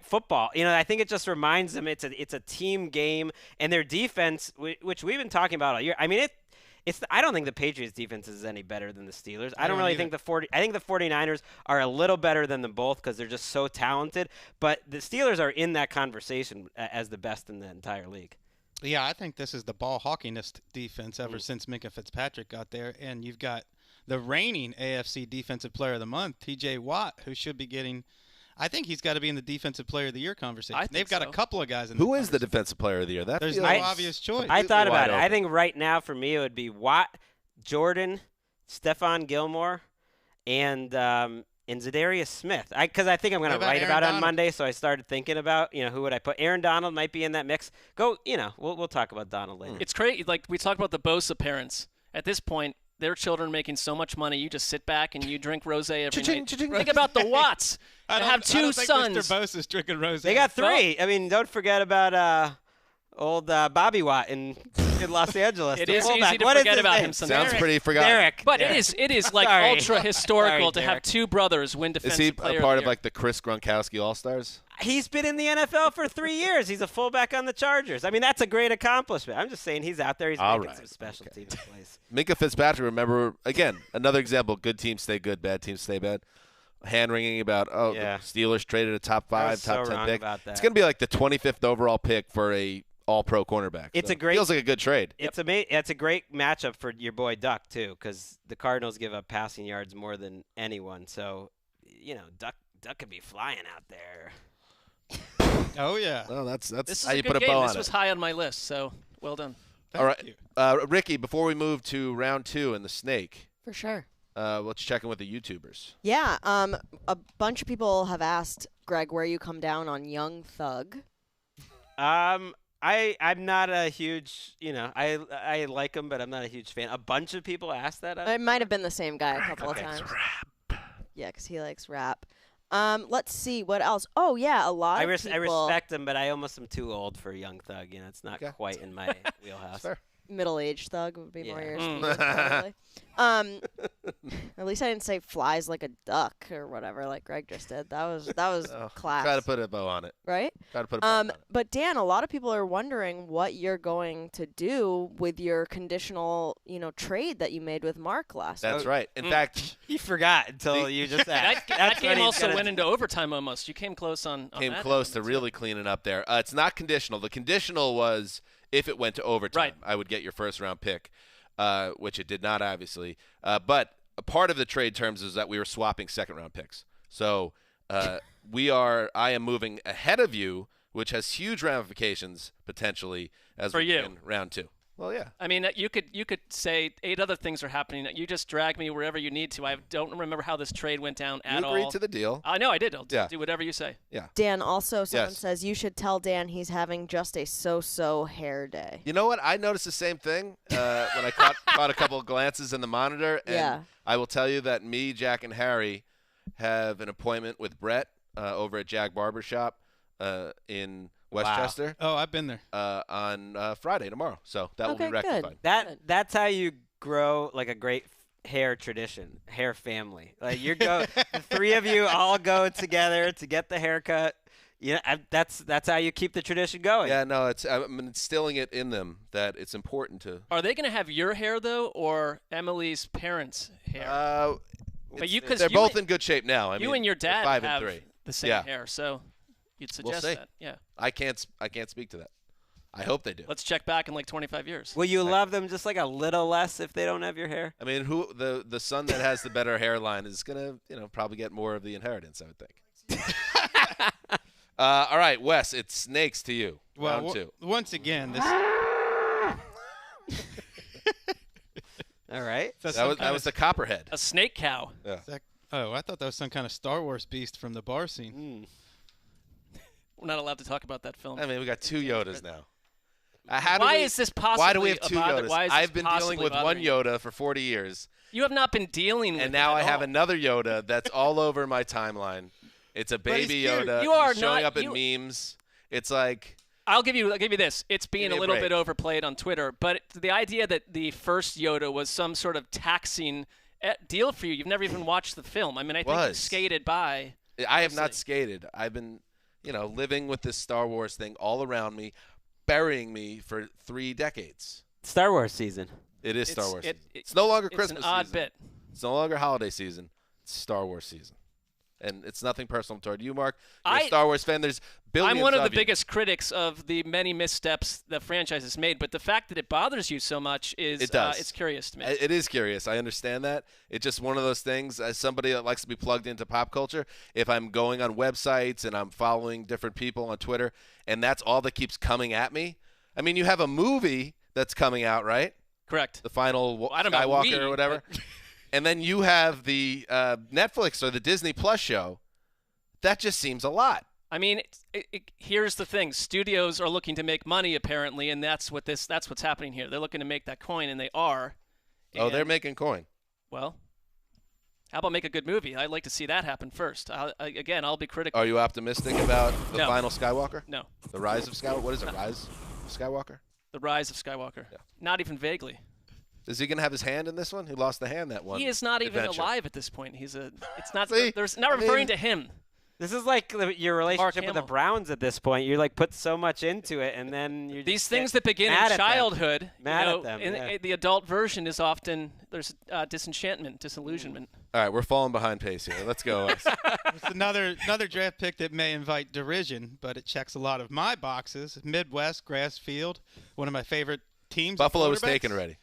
S4: football. I think it just reminds them it's a team game, and their defense, which we've been talking about all year. I mean, I don't think the Patriots defense is any better than the Steelers. I don't really think I think the 49ers are a little better than them both because they're just so talented. But the Steelers are in that conversation as the best in the entire league.
S6: Yeah, I think this is the ball hawkingest defense ever since Minka Fitzpatrick got there. And you've got the reigning AFC Defensive Player of the Month, TJ Watt, who should be getting – I think he's got to be in the Defensive Player of the Year conversation. They've got a couple of guys in
S2: Who is the Defensive Player of the Year?
S6: There's no obvious choice.
S4: I thought about it.
S2: open.
S4: I think right now for me it would be Watt, Jordan, Stephon Gilmore, and Zadarius Smith. Because I think I'm going to write about it on Monday, so I started thinking about who would I put. Aaron Donald might be in that mix. We'll talk about Donald later.
S3: It's crazy. Like we talked about the Bosa parents. At this point, their children making so much money, you just sit back and you drink rosé every night. Think about the Watts. I have 2 sons.
S6: I don't think Mr. Bosa's drinking rosé.
S4: They got 3. I mean, don't forget about old Bobby Watt in Los Angeles.
S3: It is easy to forget about him sometimes.
S2: Sounds pretty forgotten.
S4: Derek.
S3: But it is like
S4: Sorry.
S3: ultra historical to
S4: Sorry,
S3: have 2 brothers win
S2: Is
S3: Defensive
S2: he
S3: Player
S2: a part
S3: of
S2: of
S3: the Year.
S2: like the Chris Gronkowski All-Stars?
S4: He's been in the NFL for 3 years. He's a fullback on the Chargers. I mean, that's a great accendment. I'm just saying he's out there. He's making some special teams plays.
S2: Minka Fitzpatrick, remember, again, another example. Good teams stay good, bad teams stay bad. Hand-wringing about, the Steelers traded a top 5, top 10 pick. It's going to be like the 25th overall pick for a all-pro cornerback. Feels like a good trade.
S4: It's a great matchup for your boy Duck, too, because the Cardinals give up passing yards more than anyone. So, Duck could be flying out there.
S6: Oh, yeah.
S2: Well, that's
S3: This is
S2: how
S3: a
S2: you
S3: good
S2: put a
S3: game.
S2: bow on
S3: This
S2: it.
S3: was high on my list, so well done.
S2: All right. Ricky, before we move to round 2 in the snake,
S5: For sure.
S2: let's check in with the YouTubers.
S5: Yeah. A bunch of people have asked Greg where you come down on Young Thug.
S4: I'm not a huge, I like him, but I'm not a huge fan. A bunch of people asked that.
S5: It might have been the same guy a couple of times. Yeah, because he likes rap. Let's see what else. Oh yeah, a lot of people.
S4: I respect him, but I almost am too old for Young Thug. It's not quite in my wheelhouse.
S2: Fair.
S5: Middle-aged Thug would be more
S4: Yeah.
S5: your speed, probably. At least I didn't say flies like a duck or whatever, like Greg just did. That was class.
S2: Try to put a bow on it.
S5: Right?
S2: Try to put a bow on it.
S5: But Dan, a lot of people are wondering what you're going to do with your conditional, trade that you made with Mark last
S2: That's
S5: week.
S2: right. In fact,
S4: He forgot until you just asked.
S3: That game also went into overtime almost. You came close on
S2: came
S3: that
S2: close to
S3: element,
S2: really cleaning up there. It's not conditional. The conditional was if it went to overtime,
S3: Right.
S2: I would get your first-round pick, which it did not, obviously. But a part of the trade terms is that we were swapping second-round picks. So I am moving ahead of you, which has huge ramifications potentially as
S3: For
S2: we
S3: you.
S2: begin round 2. Well, yeah.
S3: I mean, you could say 8 other things are happening. You just drag me wherever you need to. I don't remember how this trade went down at all.
S2: You agreed to the deal.
S3: I know I did. I'll do whatever you say.
S2: Yeah.
S5: Dan, also someone
S2: Yes.
S5: says you should tell Dan he's having just a so-so hair day.
S2: You know what? I noticed the same thing when I caught a couple of glances in the monitor. And
S5: Yeah.
S2: I will tell you that me, Jack, and Harry have an appointment with Brett over at Jag Barbershop in Westchester
S6: Oh, I've been there.
S2: on Friday tomorrow. So that will
S5: Okay,
S2: be
S5: good.
S2: rectified.
S4: That's how you grow like a great hair tradition, hair family. Like the 3 of you all go together to get the haircut. Yeah, that's how you keep the tradition going.
S2: Yeah, no, I'm instilling it in them that it's important to.
S3: Are they going to have your hair though, or Emily's parents' hair? But
S2: They're both in good shape now.
S3: You and your dad
S2: 5
S3: have
S2: and 3.
S3: the same
S2: Yeah.
S3: hair, so you'd
S2: We'll
S3: suggest
S2: see.
S3: that. Yeah.
S2: I can't speak to that. I hope they do.
S3: Let's check back in like 25 years.
S4: Will you love them just like a little less if they don't have your hair?
S2: I mean, who the son that has the better hairline is gonna, probably get more of the inheritance, I would think. All right, Wes, it's snakes to you.
S6: Well,
S2: Round 2.
S6: once again, this.
S4: All right.
S2: That was the copperhead.
S3: A snake cow.
S6: Oh, I thought that was some kind of Star Wars beast from the bar scene.
S3: We're not allowed to talk about that film.
S2: I mean, we got 2 Yodas now.
S3: Why is this possibly
S2: Why do we have
S3: a
S2: 2
S3: bother?
S2: Yodas?
S3: Why is this
S2: I've been dealing
S3: possibly
S2: with one
S3: bothering you?
S2: Yoda for 40 years,
S3: You have not been dealing with
S2: and now
S3: it
S2: I
S3: at
S2: have
S3: all.
S2: another Yoda that's all over my timeline. It's a baby
S6: he's cute.
S2: Yoda.
S3: You are
S2: He's showing
S3: not-
S2: up in memes. It's like
S3: I'll give you this. It's being
S2: Give me
S3: a
S2: a
S3: little
S2: break.
S3: bit overplayed on Twitter, but the idea that the first Yoda was some sort of taxing deal for you. You've never even watched the film. I mean, I think you
S2: Was.
S3: skated by.
S2: I have not
S3: Mostly.
S2: skated. I've been, living with this Star Wars thing all around me, burying me for 3 decades.
S4: Star Wars season.
S2: It is Star Wars.
S3: It-
S2: season. It's no longer
S3: It's
S2: Christmas
S3: an odd
S2: season.
S3: bit.
S2: It's no longer holiday season. It's Star Wars season. And it's nothing personal toward you, Mark. You're a Star Wars fan. There's billions
S3: I'm one of the
S2: you.
S3: biggest critics of the many missteps the franchise has made, but the fact that it bothers you so much is
S2: It does.
S3: it's curious to me.
S2: It is curious. I understand that. It's just one of those things, as somebody that likes to be plugged into pop culture, if I'm going on websites and I'm following different people on Twitter, and that's all that keeps coming at me. I mean, you have a movie that's coming out, right?
S3: Correct.
S2: The final
S3: I don't know about
S2: Skywalker
S3: we,
S2: or whatever.
S3: but-
S2: And then you have the Netflix or the Disney Plus show. That just seems a lot.
S3: I mean, here's the thing: studios are looking to make money, apparently, and that's what's happening here. They're looking to make that coin, and they are.
S2: Oh, they're
S3: And,
S2: making coin.
S3: well. How about make a good movie? I'd like to see that happen first. I'll be critical.
S2: Are you optimistic about the
S3: No.
S2: final Skywalker?
S3: No,
S2: The Rise of Skywalker? What is it, Rise of Skywalker?
S3: The Rise of Skywalker.
S2: Yeah.
S3: Not even vaguely.
S2: Is he going to have his hand in this one? He lost the hand that one.
S3: He is not even
S2: adventure.
S3: alive at this point. It's not.
S2: See?
S3: There's not
S2: I
S3: referring
S2: mean-
S3: to him.
S4: This is like your relationship with the
S3: Hamill.
S4: Browns at this point. You like put so much into it, and then you
S3: These
S4: just
S3: things
S4: get
S3: that begin
S4: mad
S3: in
S4: at them.
S3: childhood,
S4: Mad
S3: you know,
S4: at them,
S3: in
S4: yeah.
S3: the adult version is often there's disenchantment, disillusionment.
S2: All right, we're falling behind pace here. Let's go. Wes.
S6: It's another draft pick that may invite derision, but it checks a lot of my boxes. Midwest, grass field, one of my favorite teams.
S2: Buffalo was
S6: quarterbacks.
S2: taken already.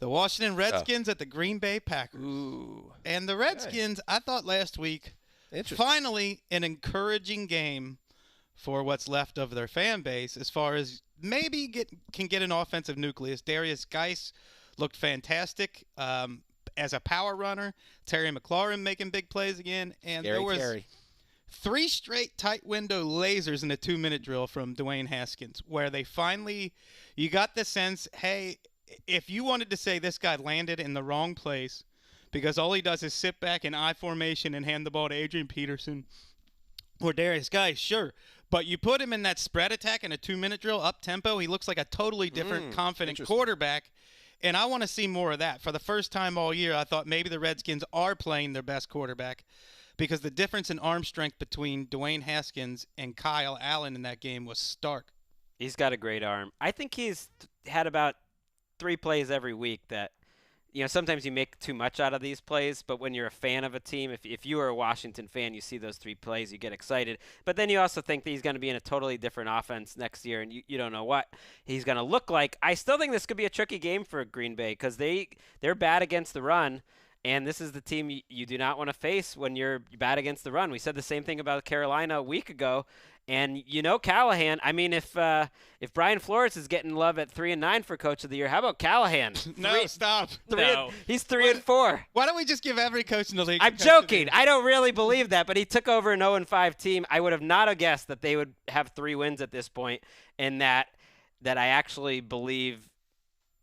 S6: The Washington Redskins at the Green Bay Packers.
S3: Ooh.
S6: And the Redskins, I thought last week,
S2: Interesting.
S6: finally an encouraging game for what's left of their fan base as far as maybe can get an offensive nucleus. Darius Geis looked fantastic as a power runner. Terry McLaurin making big plays again. And there was
S2: Terry.
S6: 3 straight tight window lasers in a 2-minute drill from Dwayne Haskins where they finally – you got the sense, hey, if you wanted to say this guy landed in the wrong place because all he does is sit back in I formation and hand the ball to Adrian Peterson or Darius Geis, sure. But you put him in that spread attack in a 2-minute drill, up-tempo, he looks like a totally different, confident
S2: interesting.
S6: quarterback. And I want to see more of that. For the first time all year, I thought maybe the Redskins are playing their best quarterback because the difference in arm strength between Dwayne Haskins and Kyle Allen in that game was stark.
S4: He's got a great arm. I think he's had about 3 plays every week that, sometimes you make too much out of these plays, but when you're a fan of a team, if you are a Washington fan, you see those 3 plays, you get excited. But then you also think that he's going to be in a totally different offense next year, and you don't know what he's going to look like. I still think this could be a tricky game for Green Bay because they're bad against the run, and this is the team you do not want to face when you're bad against the run. We said the same thing about Carolina a week ago, And Callahan. I mean, if Brian Flores is getting love at 3-9 for Coach of the Year, how about Callahan?
S6: Stop.
S4: He's 3-4.
S6: Why don't we just give every coach in the league?
S4: I'm joking. I don't really believe that, but he took over an 0-5 team. I would have not guessed that they would have 3 wins at this point, and that I actually believe.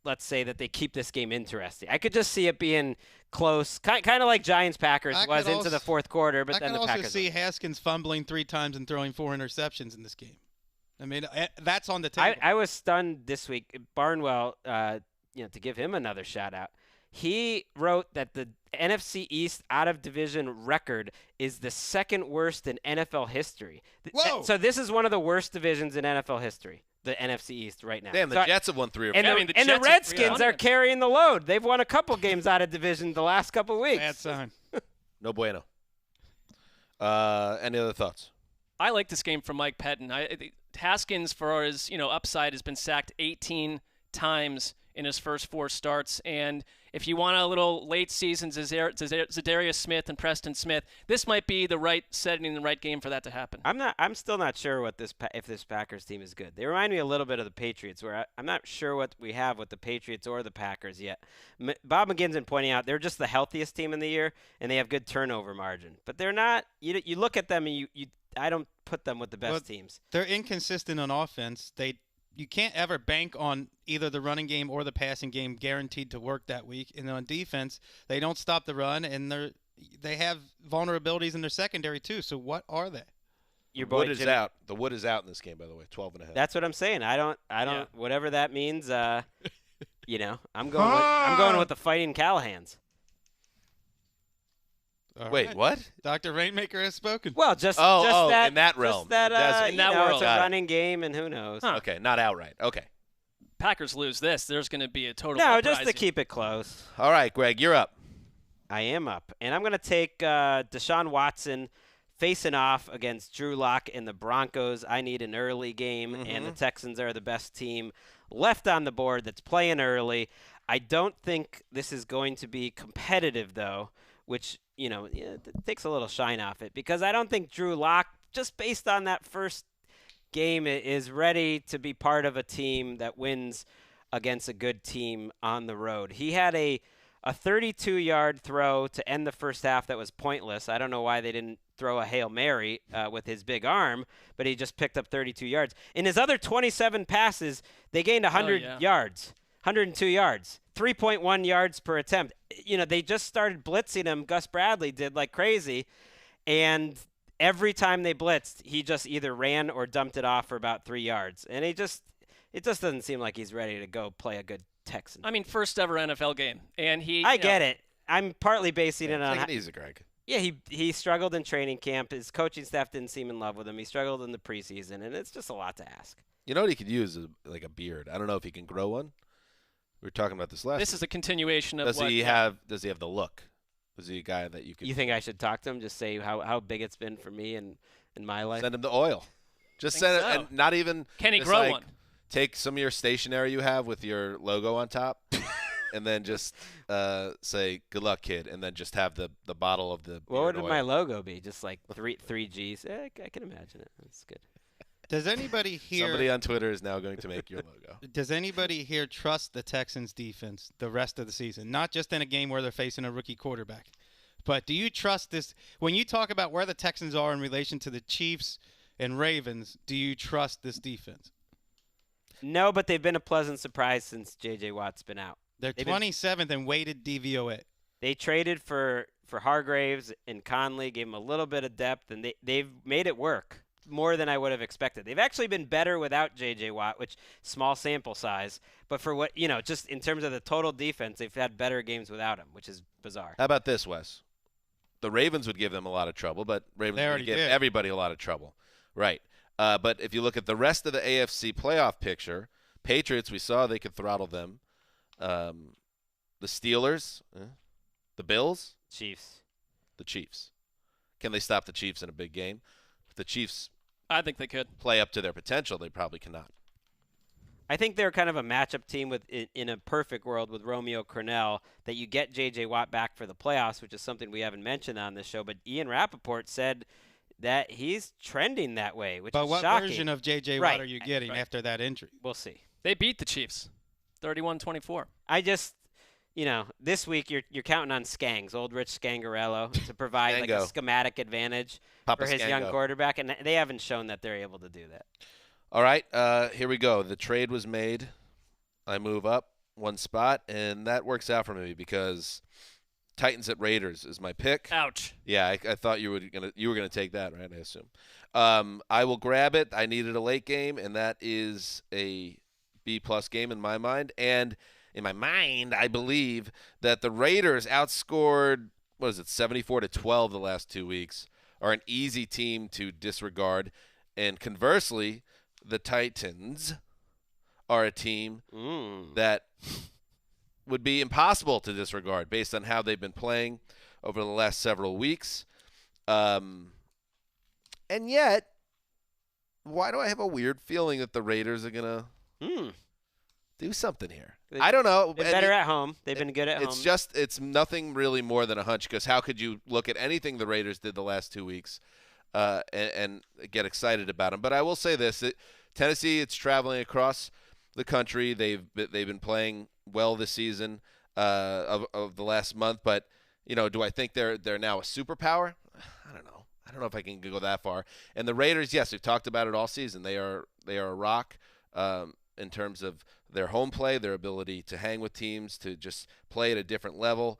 S4: Let's say that they keep this game interesting. I could just see it being close, kind of like Giants-Packers was into the fourth quarter, but then the Packers. I could also
S6: see Haskins fumbling 3 times and throwing 4 interceptions in this game. I mean, that's on the table.
S4: I was stunned this week. Barnwell, to give him another shout-out, he wrote that the NFC East out-of-division record is the second worst in NFL history.
S2: Whoa!
S4: So this is one of the worst divisions in NFL history. The NFC East right now.
S2: Damn, the Jets have won 3 or 4.
S4: And the Redskins are carrying the load. They've won a couple games out of division the last couple weeks.
S6: Bad sign.
S2: No bueno. Any other thoughts?
S3: I like this game from Mike Pettin. Haskins, for his upside, has been sacked 18 times in his first 4 starts. And if you want a little late season Zadarius Smith and Preston Smith, this might be the right setting, the right game for that to happen.
S4: I'm still not sure if this Packers team is good. They remind me a little bit of the Patriots, where I'm not sure what we have with the Patriots or the Packers yet. Bob McGinn's been pointing out they're just the healthiest team in the year, and they have good turnover margin. But they're not. You look at them and I don't put them with the best teams.
S6: They're inconsistent on offense. You can't ever bank on either the running game or the passing game guaranteed to work that week. And on defense, they don't stop the run, and they have vulnerabilities in their secondary too. So what are they?
S2: Your boy Wood is out. The wood is out in this game, by the way, 12.5.
S4: That's what I'm saying. I don't. Yeah. Whatever that means. I'm going with the Fighting Callahans.
S2: Wait, what?
S6: Dr. Rainmaker has spoken.
S4: Well, just that,
S2: in that realm.
S4: Just that,
S3: in that world.
S4: It's a running game, and who knows?
S3: Huh.
S2: Okay, not outright. Okay.
S3: Packers lose this, there's going to be a total
S4: uprising.
S3: uprising.
S4: Just to keep it close.
S2: All right, Greg, you're up.
S4: I am up, and I'm going to take Deshaun Watson facing off against Drew Lock and the Broncos. I need an early game, and the Texans are the best team left on the board that's playing early. I don't think this is going to be competitive, though, which it takes a little shine off it, because I don't think Drew Lock, just based on that first game, is ready to be part of a team that wins against a good team on the road. He had a 32-yard throw to end the first half that was pointless. I don't know why they didn't throw a Hail Mary with his big arm, but he just picked up 32 yards. In his other 27 passes, they gained 100 yards, 102 yards. 3.1 yards per attempt. They just started blitzing him. Gus Bradley did like crazy. And every time they blitzed, he just either ran or dumped it off for about 3 yards. And it just doesn't seem like he's ready to go play a good Texan.
S3: I mean, first ever NFL game. And
S4: I get it. I'm partly basing it on.
S2: Take it easy, Greg.
S4: Yeah, he struggled in training camp. His coaching staff didn't seem in love with him. He struggled in the preseason, and it's just a lot to ask.
S2: You know what he could use is like a beard. I don't know if he can grow one. We were talking about this last.
S3: This is a continuation of
S2: Does he have the look? Is he a guy that you could?
S4: You think I should talk to him? Just say how big it's been for me and in my life.
S2: Send him the oil. Just send it, and not even.
S3: Can he grow one?
S2: Take some of your stationery you have with your logo on top, and then just say "Good luck, kid," and then just have the bottle of the.
S4: What would my logo be? Just like three G's. I can imagine it. That's good.
S6: Does anybody here?
S2: Somebody on Twitter is now going to make your logo.
S6: Does anybody here trust the Texans defense the rest of the season? Not just in a game where they're facing a rookie quarterback, but do you trust this? When you talk about where the Texans are in relation to the Chiefs and Ravens, do you trust this defense?
S4: No, but they've been a pleasant surprise since J.J. Watt's been out.
S6: They're 27th in weighted DVOA.
S4: They traded for Hargraves and Conley, gave them a little bit of depth, and they've made it work. More than I would have expected. They've actually been better without J.J. Watt, which small sample size. But for what, just in terms of the total defense, they've had better games without him, which is bizarre.
S2: How about this, Wes? The Ravens would give them a lot of trouble, but Ravens would give everybody a lot of trouble. Right. But if you look at the rest of the AFC playoff picture, Patriots, we saw they could throttle them. The Steelers, the Bills.
S4: Chiefs.
S2: The Chiefs. Can they stop the Chiefs in a big game? If the Chiefs
S3: I think they could
S2: play up to their potential, they probably cannot.
S4: I think they're kind of a matchup team in a perfect world with Romeo Crennel, that you get J.J. Watt back for the playoffs, which is something we haven't mentioned on this show. But Ian Rappaport said that he's trending that way, which
S6: But
S4: is
S6: what
S4: shocking.
S6: version of J.J.
S4: Right.
S6: Watt are you getting after that injury?
S4: We'll see.
S3: They beat the Chiefs, 31-24.
S4: I just, this week you're counting on Skangs, old Rich Scangarello, to provide like a schematic advantage
S2: Papa
S4: for his
S2: Scango.
S4: young quarterback, and they haven't shown that they're able to do that.
S2: All right, here we go. The trade was made. I move up one spot, and that works out for me because Titans at Raiders is my pick.
S3: Ouch.
S2: Yeah, I thought you were gonna take that, right? I assume. I will grab it. I needed a late game, and that is a B+ game in my mind. And in my mind, I believe that the Raiders outscored 74-12 the last 2 weeks, are an easy team to disregard, and conversely, the Titans are a team that would be impossible to disregard based on how they've been playing over the last several weeks. And yet, why do I have a weird feeling that the Raiders are going to do something here? I don't know.
S4: They're better at home. They've been good at home.
S2: It's nothing really more than a hunch, because how could you look at anything the Raiders did the last 2 weeks and get excited about them? But I will say this. Tennessee, it's traveling across the country. They've been playing well this season of the last month. But, do I think they're now a superpower? I don't know. I don't know if I can go that far. And the Raiders, yes, we've talked about it all season. They are a rock in terms of their home play, their ability to hang with teams, to just play at a different level.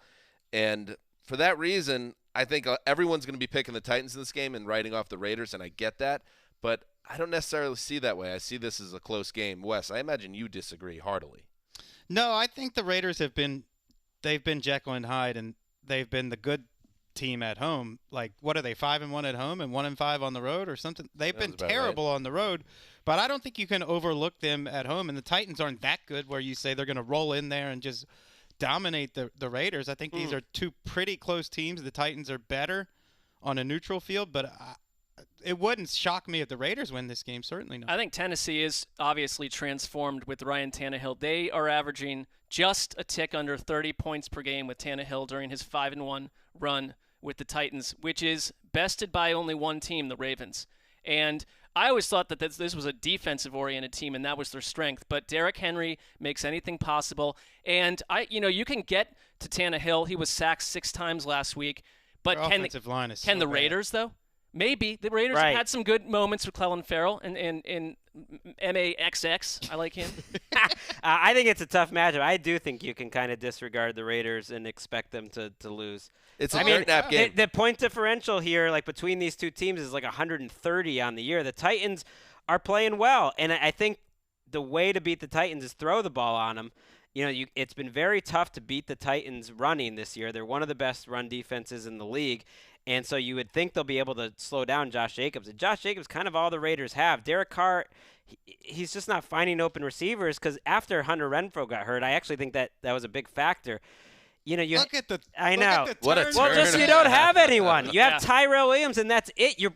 S2: And for that reason, I think everyone's going to be picking the Titans in this game and writing off the Raiders, and I get that. But I don't necessarily see that way. I see this as a close game. Wes, I imagine you disagree heartily.
S6: No, I think the Raiders they've been Jekyll and Hyde, and they've been the good team at home. Like, what are they, 5-1 at home and 1-5 on the road or something? They've been terrible on the road, but I don't think you can overlook them at home. And the Titans aren't that good where you say they're going to roll in there and just dominate the Raiders. I think these are two pretty close teams. The Titans are better on a neutral field, but it wouldn't shock me if the Raiders win this game. Certainly not.
S3: I think Tennessee is obviously transformed with Ryan Tannehill. They are averaging just a tick under 30 points per game with Tannehill during his 5-1 run with the Titans, which is bested by only one team, the Ravens. And I always thought that this was a defensive-oriented team, and that was their strength. But Derrick Henry makes anything possible. And you can get to Tannehill. He was sacked 6 times last week. But
S6: Their offensive line is
S3: can
S6: so
S3: the
S6: bad.
S3: Raiders, though? Maybe. The Raiders have had some good moments with Clelin Ferrell and MAXX. I like him.
S4: I think it's a tough matchup. I do think you can kind of disregard the Raiders and expect them to lose.
S2: It's a dirt nap game.
S4: The point differential here, like between these two teams, is like 130 on the year. The Titans are playing well, and I think the way to beat the Titans is throw the ball on them. It's been very tough to beat the Titans running this year. They're one of the best run defenses in the league. And so you would think they'll be able to slow down Josh Jacobs. And Josh Jacobs kind of all the Raiders have. Derek Carr, he's just not finding open receivers because after Hunter Renfrow got hurt, I actually think that was a big factor.
S6: Look at the
S4: I know.
S6: Look at the
S2: What a
S6: turn.
S4: Well, just you don't have anyone. You have
S3: Yeah.
S4: Tyrell Williams, and that's it. You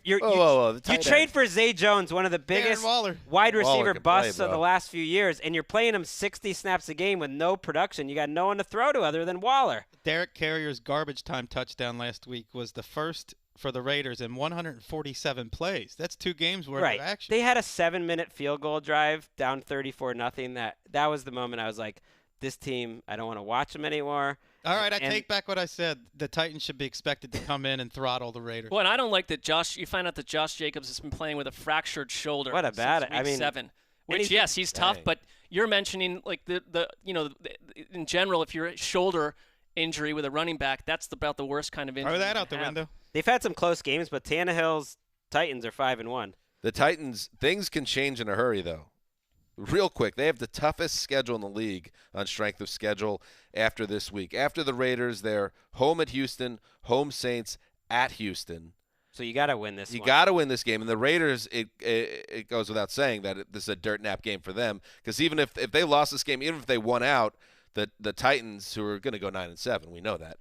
S4: trade for Zay Jones, one of the biggest
S6: Waller.
S4: wide receiver
S2: can play,
S4: busts of
S2: bro.
S4: the last few years, and you're playing him 60 snaps a game with no production. You got no one to throw to other than Waller.
S6: Derek Carrier's garbage time touchdown last week was the first for the Raiders in 147 plays. That's 2 games worth
S4: Right.
S6: of action.
S4: They had a 7-minute field goal drive down 34-0. That was the moment I was like, this team, I don't want to watch them anymore.
S6: All right, I
S4: And-
S6: take back what I said. The Titans should be expected to come in and throttle the Raiders.
S3: Well, and I don't like that you find out that Josh Jacobs has been playing with a fractured shoulder.
S4: What about
S3: since
S4: it? I
S3: week
S4: mean,
S3: 7. Which, he's tough, but you're mentioning like in general, if you're a shoulder injury with a running back, that's about the worst kind of injury.
S6: Throw that
S3: you
S6: out the
S3: can have.
S6: window.
S4: They've had some close games, but Tannehill's Titans are 5-1.
S2: The Titans, things can change in a hurry, though. Real quick, they have the toughest schedule in the league on strength of schedule after this week. After the Raiders, they're home at Houston, home Saints, at Houston.
S4: So you got to win this
S2: You
S4: one.
S2: got to win this game. And the Raiders, it goes without saying that this is a dirt nap game for them. Because even if they lost this game, even if they won out, the Titans, who are going to go 9-7, we know that,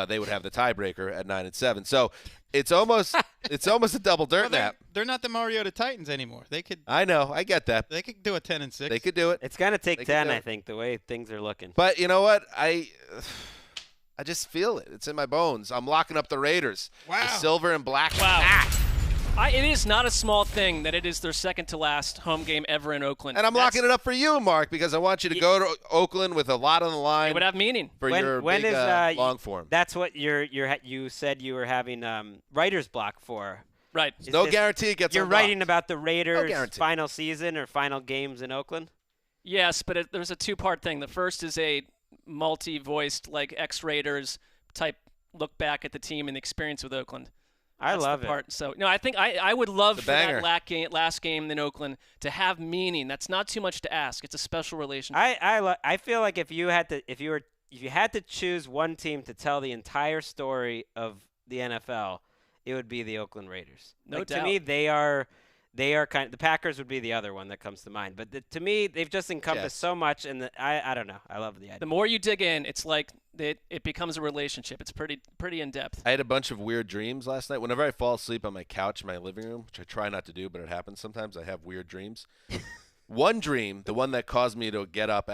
S2: they would have the tiebreaker at 9-7. So it's almost a double dirt nap.
S6: They're not the Mariota Titans anymore. They could
S2: I know, I get that.
S6: do a 10-6.
S2: They could do it.
S4: It's going to take
S2: They can
S4: 10,
S2: do
S4: I
S2: it.
S4: think, the way things are looking.
S2: But you know what? I just feel it. It's in my bones. I'm locking up the Raiders.
S6: Wow.
S2: The silver and black.
S3: Wow.
S2: Ah!
S3: It is not a small thing that it is their second to last home game ever in Oakland.
S2: And I'm locking it up for you, Mark, because I want you to go to Oakland with a lot on the line.
S3: It would have meaning.
S2: For your
S4: when
S2: big,
S4: is
S2: long form.
S4: That's what you said you were having writer's block for.
S3: Right.
S2: No guarantee it gets
S4: You're
S2: unlocked.
S4: writing about the Raiders'
S2: guarantee.
S4: final season or final games in Oakland?
S3: Yes, but there's a two-part thing. The first is a multi-voiced, like ex-Raiders type look back at the team and the experience with Oakland.
S4: I
S3: That's
S4: love
S3: the
S4: it.
S3: part. So, no, I think I would love
S2: It's a
S3: for
S2: banger.
S3: that last game in Oakland to have meaning. That's not too much to ask. It's a special relationship.
S4: I feel like if you had to choose one team to tell the entire story of the NFL, it would be the Oakland Raiders.
S3: No
S4: like,
S3: doubt.
S4: To me, they are kind of, the Packers would be the other one that comes to mind. But to me, they've just encompassed so much, and I don't know. I love the idea.
S3: The more you dig in, it's like it becomes a relationship. It's pretty in depth.
S2: I had a bunch of weird dreams last night. Whenever I fall asleep on my couch in my living room, which I try not to do, but it happens sometimes, I have weird dreams. One dream, the one that caused me to get up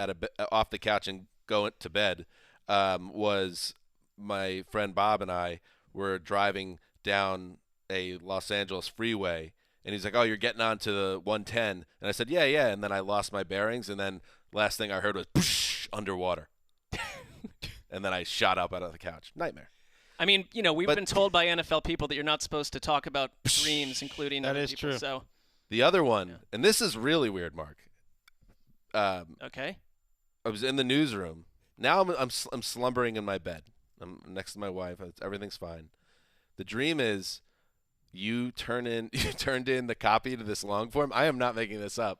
S2: off the couch and go to bed, was my friend Bob and I were driving down a Los Angeles freeway, and he's like, "Oh, you're getting onto the 110," and I said, "Yeah, yeah," and then I lost my bearings, and then last thing I heard was "Poosh," underwater. And then I shot up out of the couch. Nightmare.
S3: I mean, we've been told by NFL people that you're not supposed to talk about dreams, including
S6: That
S3: other
S6: is
S3: people.
S6: true.
S3: So,
S2: The other one, and this is really weird, Mark.
S3: okay.
S2: I was in the newsroom. Now I'm slumbering in my bed. I'm next to my wife. Everything's fine. The dream is you turned in the copy to this long form. I am not making this up.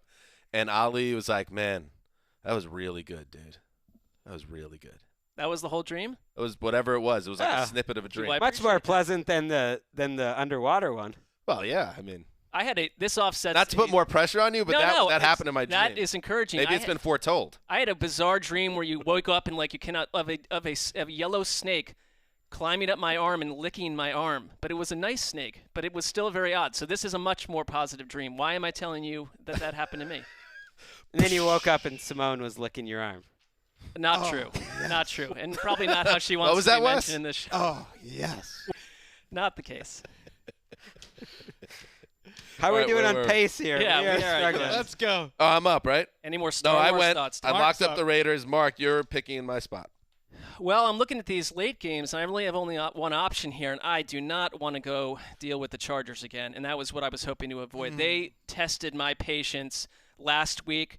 S2: And Ali was like, "Man, that was really good, dude. That was really good."
S3: That was the whole dream?
S2: It was whatever it was. It was like
S4: Yeah.
S2: a snippet of a dream.
S3: I
S4: Much more
S3: appreciate that.
S4: pleasant than the underwater one.
S2: Well, yeah. I mean,
S3: I had this offsets.
S2: not to put more pressure on you, but that
S3: it's-
S2: happened in my dream.
S3: That is encouraging.
S2: Maybe it's been foretold.
S3: I had a bizarre dream where you woke up and you cannot of a yellow snake climbing up my arm and licking my arm, but it was a nice snake, but it was still very odd. So this is a much more positive dream. Why am I telling you that happened to me?
S4: And then you woke up and Simone was licking your arm.
S3: Not true. Not true. And probably not how she wants
S2: What was
S3: to
S2: that,
S3: be
S2: Wes?
S3: mentioned in this show.
S6: Oh, yes.
S3: Not the case.
S4: How are
S2: All
S4: we
S2: right,
S4: doing
S2: wait,
S4: on
S2: wait.
S4: pace here?
S3: Yeah, we are.
S4: struggling.
S6: Let's go.
S2: Oh, I'm up, right?
S3: Any more
S2: No,
S3: Star
S2: I
S3: Wars
S2: went.
S3: thoughts?
S2: I
S3: Tom?
S2: locked up
S6: up.
S2: the Raiders. Mark, you're picking in my spot.
S3: Well, I'm looking at these late games, and I really have only one option here, and I do not want to go deal with the Chargers again, and that was what I was hoping to avoid. They tested my patience last week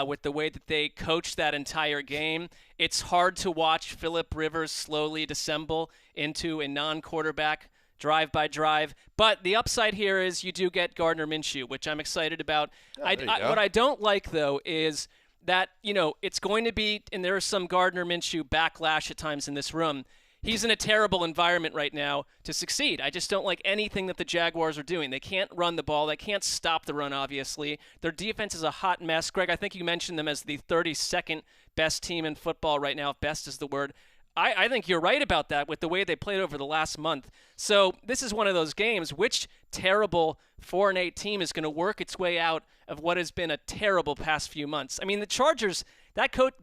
S3: with the way that they coached that entire game. It's hard to watch Phillip Rivers slowly dissemble into a non-quarterback drive-by-drive, but the upside here is you do get Gardner Minshew, which I'm excited about.
S2: there you go.
S3: What I don't like, though, is that, it's going to be, and there is some Gardner Minshew backlash at times in this room. He's in a terrible environment right now to succeed. I just don't like anything that the Jaguars are doing. They can't run the ball. They can't stop the run, obviously. Their defense is a hot mess. Greg, I think you mentioned them as the 32nd best team in football right now, if best is the word. I think you're right about that with the way they played over the last month. So this is one of those games. Which terrible 4-8 team is going to work its way out of what has been a terrible past few months? I mean, the Chargers,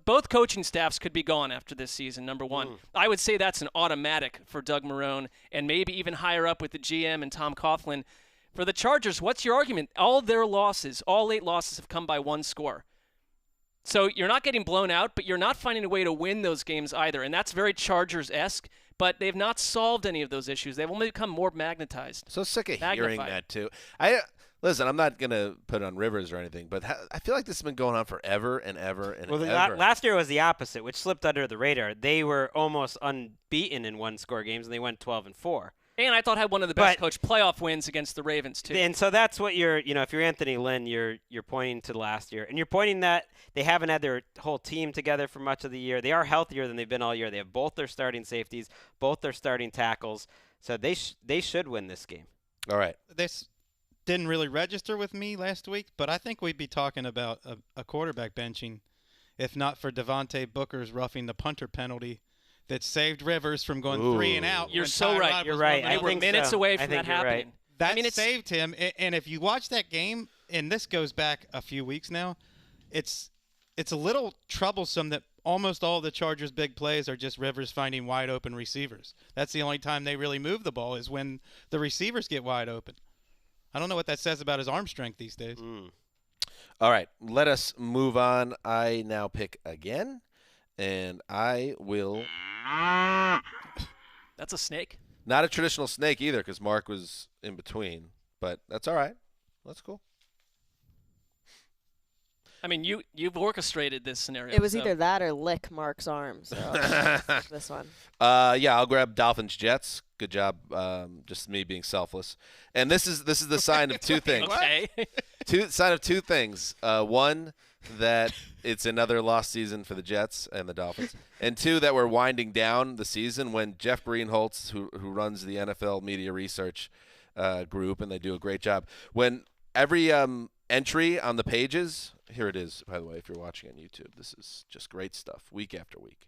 S3: both coaching staffs could be gone after this season, number one. I would say that's an automatic for Doug Marrone and maybe even higher up with the GM and Tom Coughlin. For the Chargers, what's your argument? All their losses, all 8 losses have come by one score. So you're not getting blown out, but you're not finding a way to win those games either. And that's very Chargers-esque, but they've not solved any of those issues. They've only become more magnetized.
S2: So sick of hearing
S3: Magnified.
S2: that too. Listen, I'm not gonna put it on Rivers or anything, but I feel like this has been going on forever and ever and
S4: Well,
S2: ever.
S4: last year was the opposite, which slipped under the radar. They were almost unbeaten in one-score games, and they went 12-4.
S3: And I thought had one of the best coach playoff wins against the Ravens, too.
S4: And so that's what if you're Anthony Lynn, you're pointing to last year. And you're pointing that they haven't had their whole team together for much of the year. They are healthier than they've been all year. They have both their starting safeties, both their starting tackles. So they should win this game.
S2: All right.
S6: This didn't really register with me last week, but I think we'd be talking about a quarterback benching if not for Devontae Booker's roughing the punter penalty that saved Rivers from going 3 and out.
S3: You're
S6: when
S3: so
S6: Tyrod
S3: right.
S6: was
S4: You're right.
S6: running
S3: They
S6: out.
S3: were minutes away from that happening.
S4: Right.
S6: That saved him. And if you watch that game, and this goes back a few weeks now, it's a little troublesome that almost all the Chargers' big plays are just Rivers finding wide open receivers. That's the only time they really move the ball is when the receivers get wide open. I don't know what that says about his arm strength these days.
S2: All right, let us move on. I now pick again, and I will.
S3: That's a snake.
S2: Not a traditional snake either, because Mark was in between, but that's all right. That's cool.
S3: I mean, you've orchestrated this scenario.
S5: It was
S3: so.
S5: either that or lick Mark's arm. So this one.
S2: Yeah, I'll grab Dolphins Jets. Good job. Just me being selfless. And this is the sign of two things.
S3: Okay.
S2: Sign of two things. One, that it's another lost season for the Jets and the Dolphins, and two, that we're winding down the season when Jeff Greenholtz, who runs the NFL media research group, and they do a great job. When every entry on the pages, here it is, by the way, if you're watching on YouTube, this is just great stuff, week after week.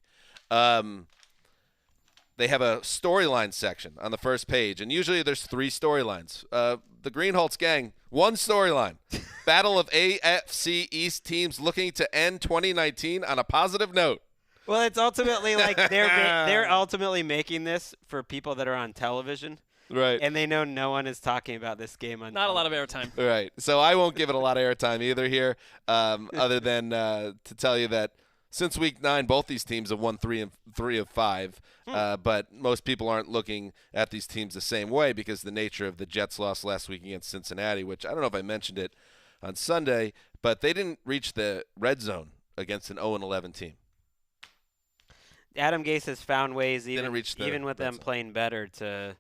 S2: They have a storyline section on the first page, and usually there's 3 storylines. The Greenholtz gang, 1 storyline. Battle of AFC East teams looking to end 2019 on a positive note.
S4: Well, it's ultimately like they're ultimately making this for people that are on television.
S2: Right.
S4: And they know no one is talking about this game on
S3: Not a lot of airtime.
S2: Right. So I won't give it a lot of airtime either here, other than to tell you that since week 9, both these teams have won 3 of 5. But most people aren't looking at these teams the same way because the nature of the Jets' loss last week against Cincinnati, which I don't know if I mentioned it on Sunday, but they didn't reach the red zone against an 0-11 team.
S4: Adam Gase has found ways, even with them
S2: zone.
S4: playing better, to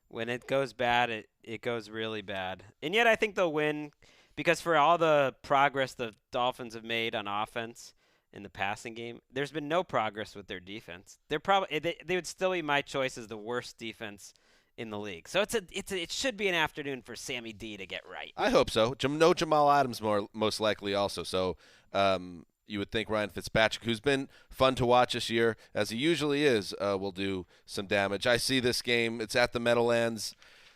S4: when it goes bad, it goes really bad. And yet I think they'll win because for all the progress the Dolphins have made on offense in the passing game, there's been no progress with their defense. They're probably they would still be my choice as the worst defense in the league. So it should be an afternoon for Sammy D to get right.
S2: I hope so. No Jamal Adams most likely also. So you would think Ryan Fitzpatrick, who's been fun to watch this year, as he usually is, will do some damage. I see this game. It's at the Meadowlands.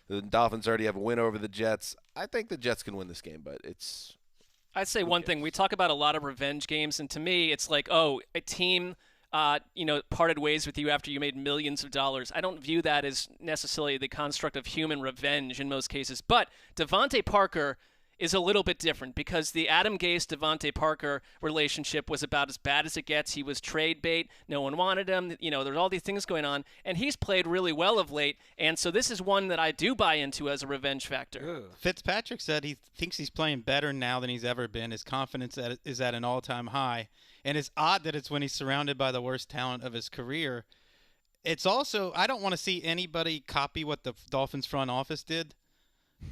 S2: The Dolphins already have a win over the Jets. I think the Jets can win this game, but it's –
S3: I'd say one thing. We talk about a lot of revenge games, and to me, it's like, oh, a team parted ways with you after you made millions of dollars. I don't view that as necessarily the construct of human revenge in most cases. But Devontae Parker is a little bit different because the Adam Gase-Devontae Parker relationship was about as bad as it gets. He was trade bait. No one wanted him. There's all these things going on. And he's played really well of late. And so this is one that I do buy into as a revenge factor.
S6: Fitzpatrick said he thinks he's playing better now than he's ever been. His confidence is at an all-time high. And it's odd that it's when he's surrounded by the worst talent of his career. It's also, I don't want to see anybody copy what the Dolphins front office did.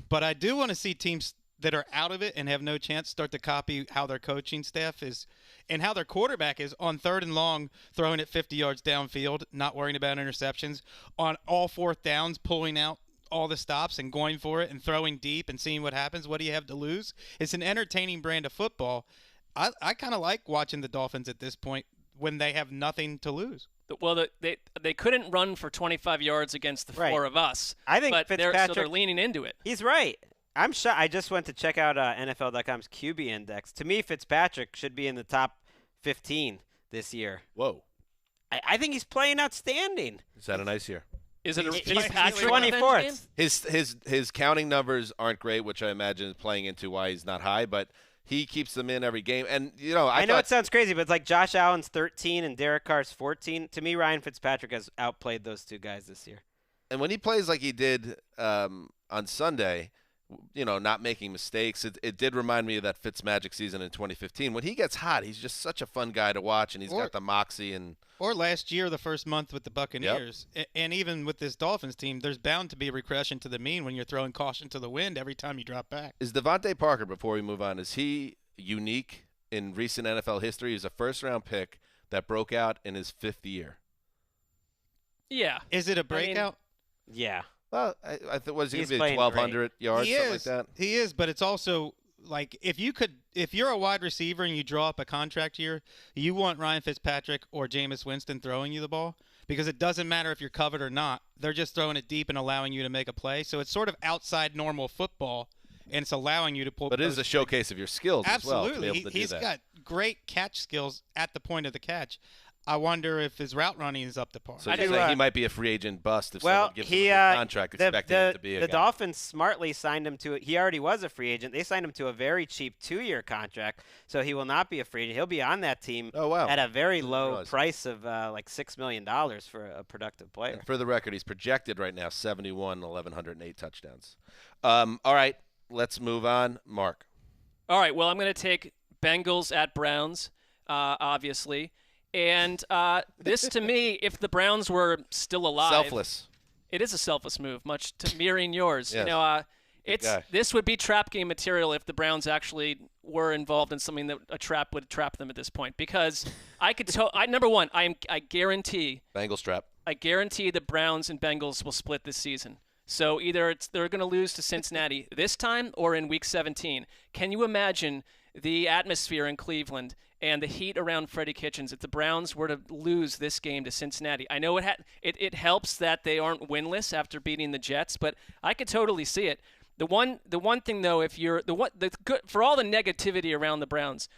S6: But I do want to see teams that are out of it and have no chance start to copy how their coaching staff is and how their quarterback is on 3rd and long, throwing it 50 yards downfield, not worrying about interceptions, on all 4th downs, pulling out all the stops and going for it and throwing deep and seeing what happens. What do you have to lose? It's an entertaining brand of football. I kind of like watching the Dolphins at this point when they have nothing to lose.
S3: Well, they couldn't run for 25 yards against the 4 of us.
S4: I think
S3: but
S4: Fitzpatrick,
S3: they're leaning into it.
S4: He's right. I'm sure. I just went to check out NFL.com's QB index. To me, Fitzpatrick should be in the top 15 this year.
S2: Whoa.
S4: I think he's playing outstanding.
S2: Is that a nice year?
S3: Is it a
S4: He's
S3: Fitzpatrick
S4: 24th.
S2: His counting numbers aren't great, which I imagine is playing into why he's not high, but he keeps them in every game. And, I
S4: know it sounds crazy, but it's like Josh Allen's 13 and Derek Carr's 14. To me, Ryan Fitzpatrick has outplayed those two guys this year.
S2: And when he plays like he did on Sunday – not making mistakes. It did remind me of that Fitzmagic season in 2015. When he gets hot, he's just such a fun guy to watch, and he's got the moxie.
S6: Or last year, the first month with the Buccaneers. Yep. And even with this Dolphins team, there's bound to be a regression to the mean when you're throwing caution to the wind every time you drop back.
S2: Is Devontae Parker, before we move on, is he unique in recent NFL history? He's a first-round pick that broke out in his 5th year.
S3: Yeah.
S6: Is it a breakout?
S4: Yeah.
S2: Well, I think was he
S4: He's
S2: going to be 1,200 yards,
S6: he
S2: something
S6: is.
S2: like that?
S6: He is, but it's also like if you're a wide receiver and you draw up a contract year, you want Ryan Fitzpatrick or Jameis Winston throwing you the ball because it doesn't matter if you're covered or not. They're just throwing it deep and allowing you to make a play. So it's sort of outside normal football, and it's allowing you to pull.
S2: But it is a showcase of your skills
S6: Absolutely.
S2: as well. To be able to
S6: He's
S2: do that.
S6: got great catch skills at the point of the catch. I wonder if his route running is up to par.
S2: So you're saying he might be a free agent bust if someone gives him a good contract expecting him to be a
S4: the
S2: guy.
S4: Dolphins smartly signed him to – he already was a free agent. They signed him to a very cheap 2-year contract, so he will not be a free agent. He'll be on that team at a very low price of like $6 million for a productive player.
S2: And for the record, he's projected right now 71, 1,108 touchdowns. All right, let's move on. Mark.
S3: All right, well, I'm going to take Bengals at Browns, obviously. And this, to me, if the Browns were still alive,
S2: Selfless.
S3: It is a selfless move, much to mirroring yours.
S2: Yes.
S3: You know, this would be trap game material if the Browns actually were involved in something that a trap would trap them at this point. Because I could number one, I guarantee
S2: Bengals trap.
S3: I guarantee the Browns and Bengals will split this season. So either they're going to lose to Cincinnati this time or in Week 17. Can you imagine the atmosphere in Cleveland and the heat around Freddie Kitchens if the Browns were to lose this game to Cincinnati? I know it helps that they aren't winless after beating the Jets, but I could totally see it. The one thing though, if you're for all the negativity around the Browns,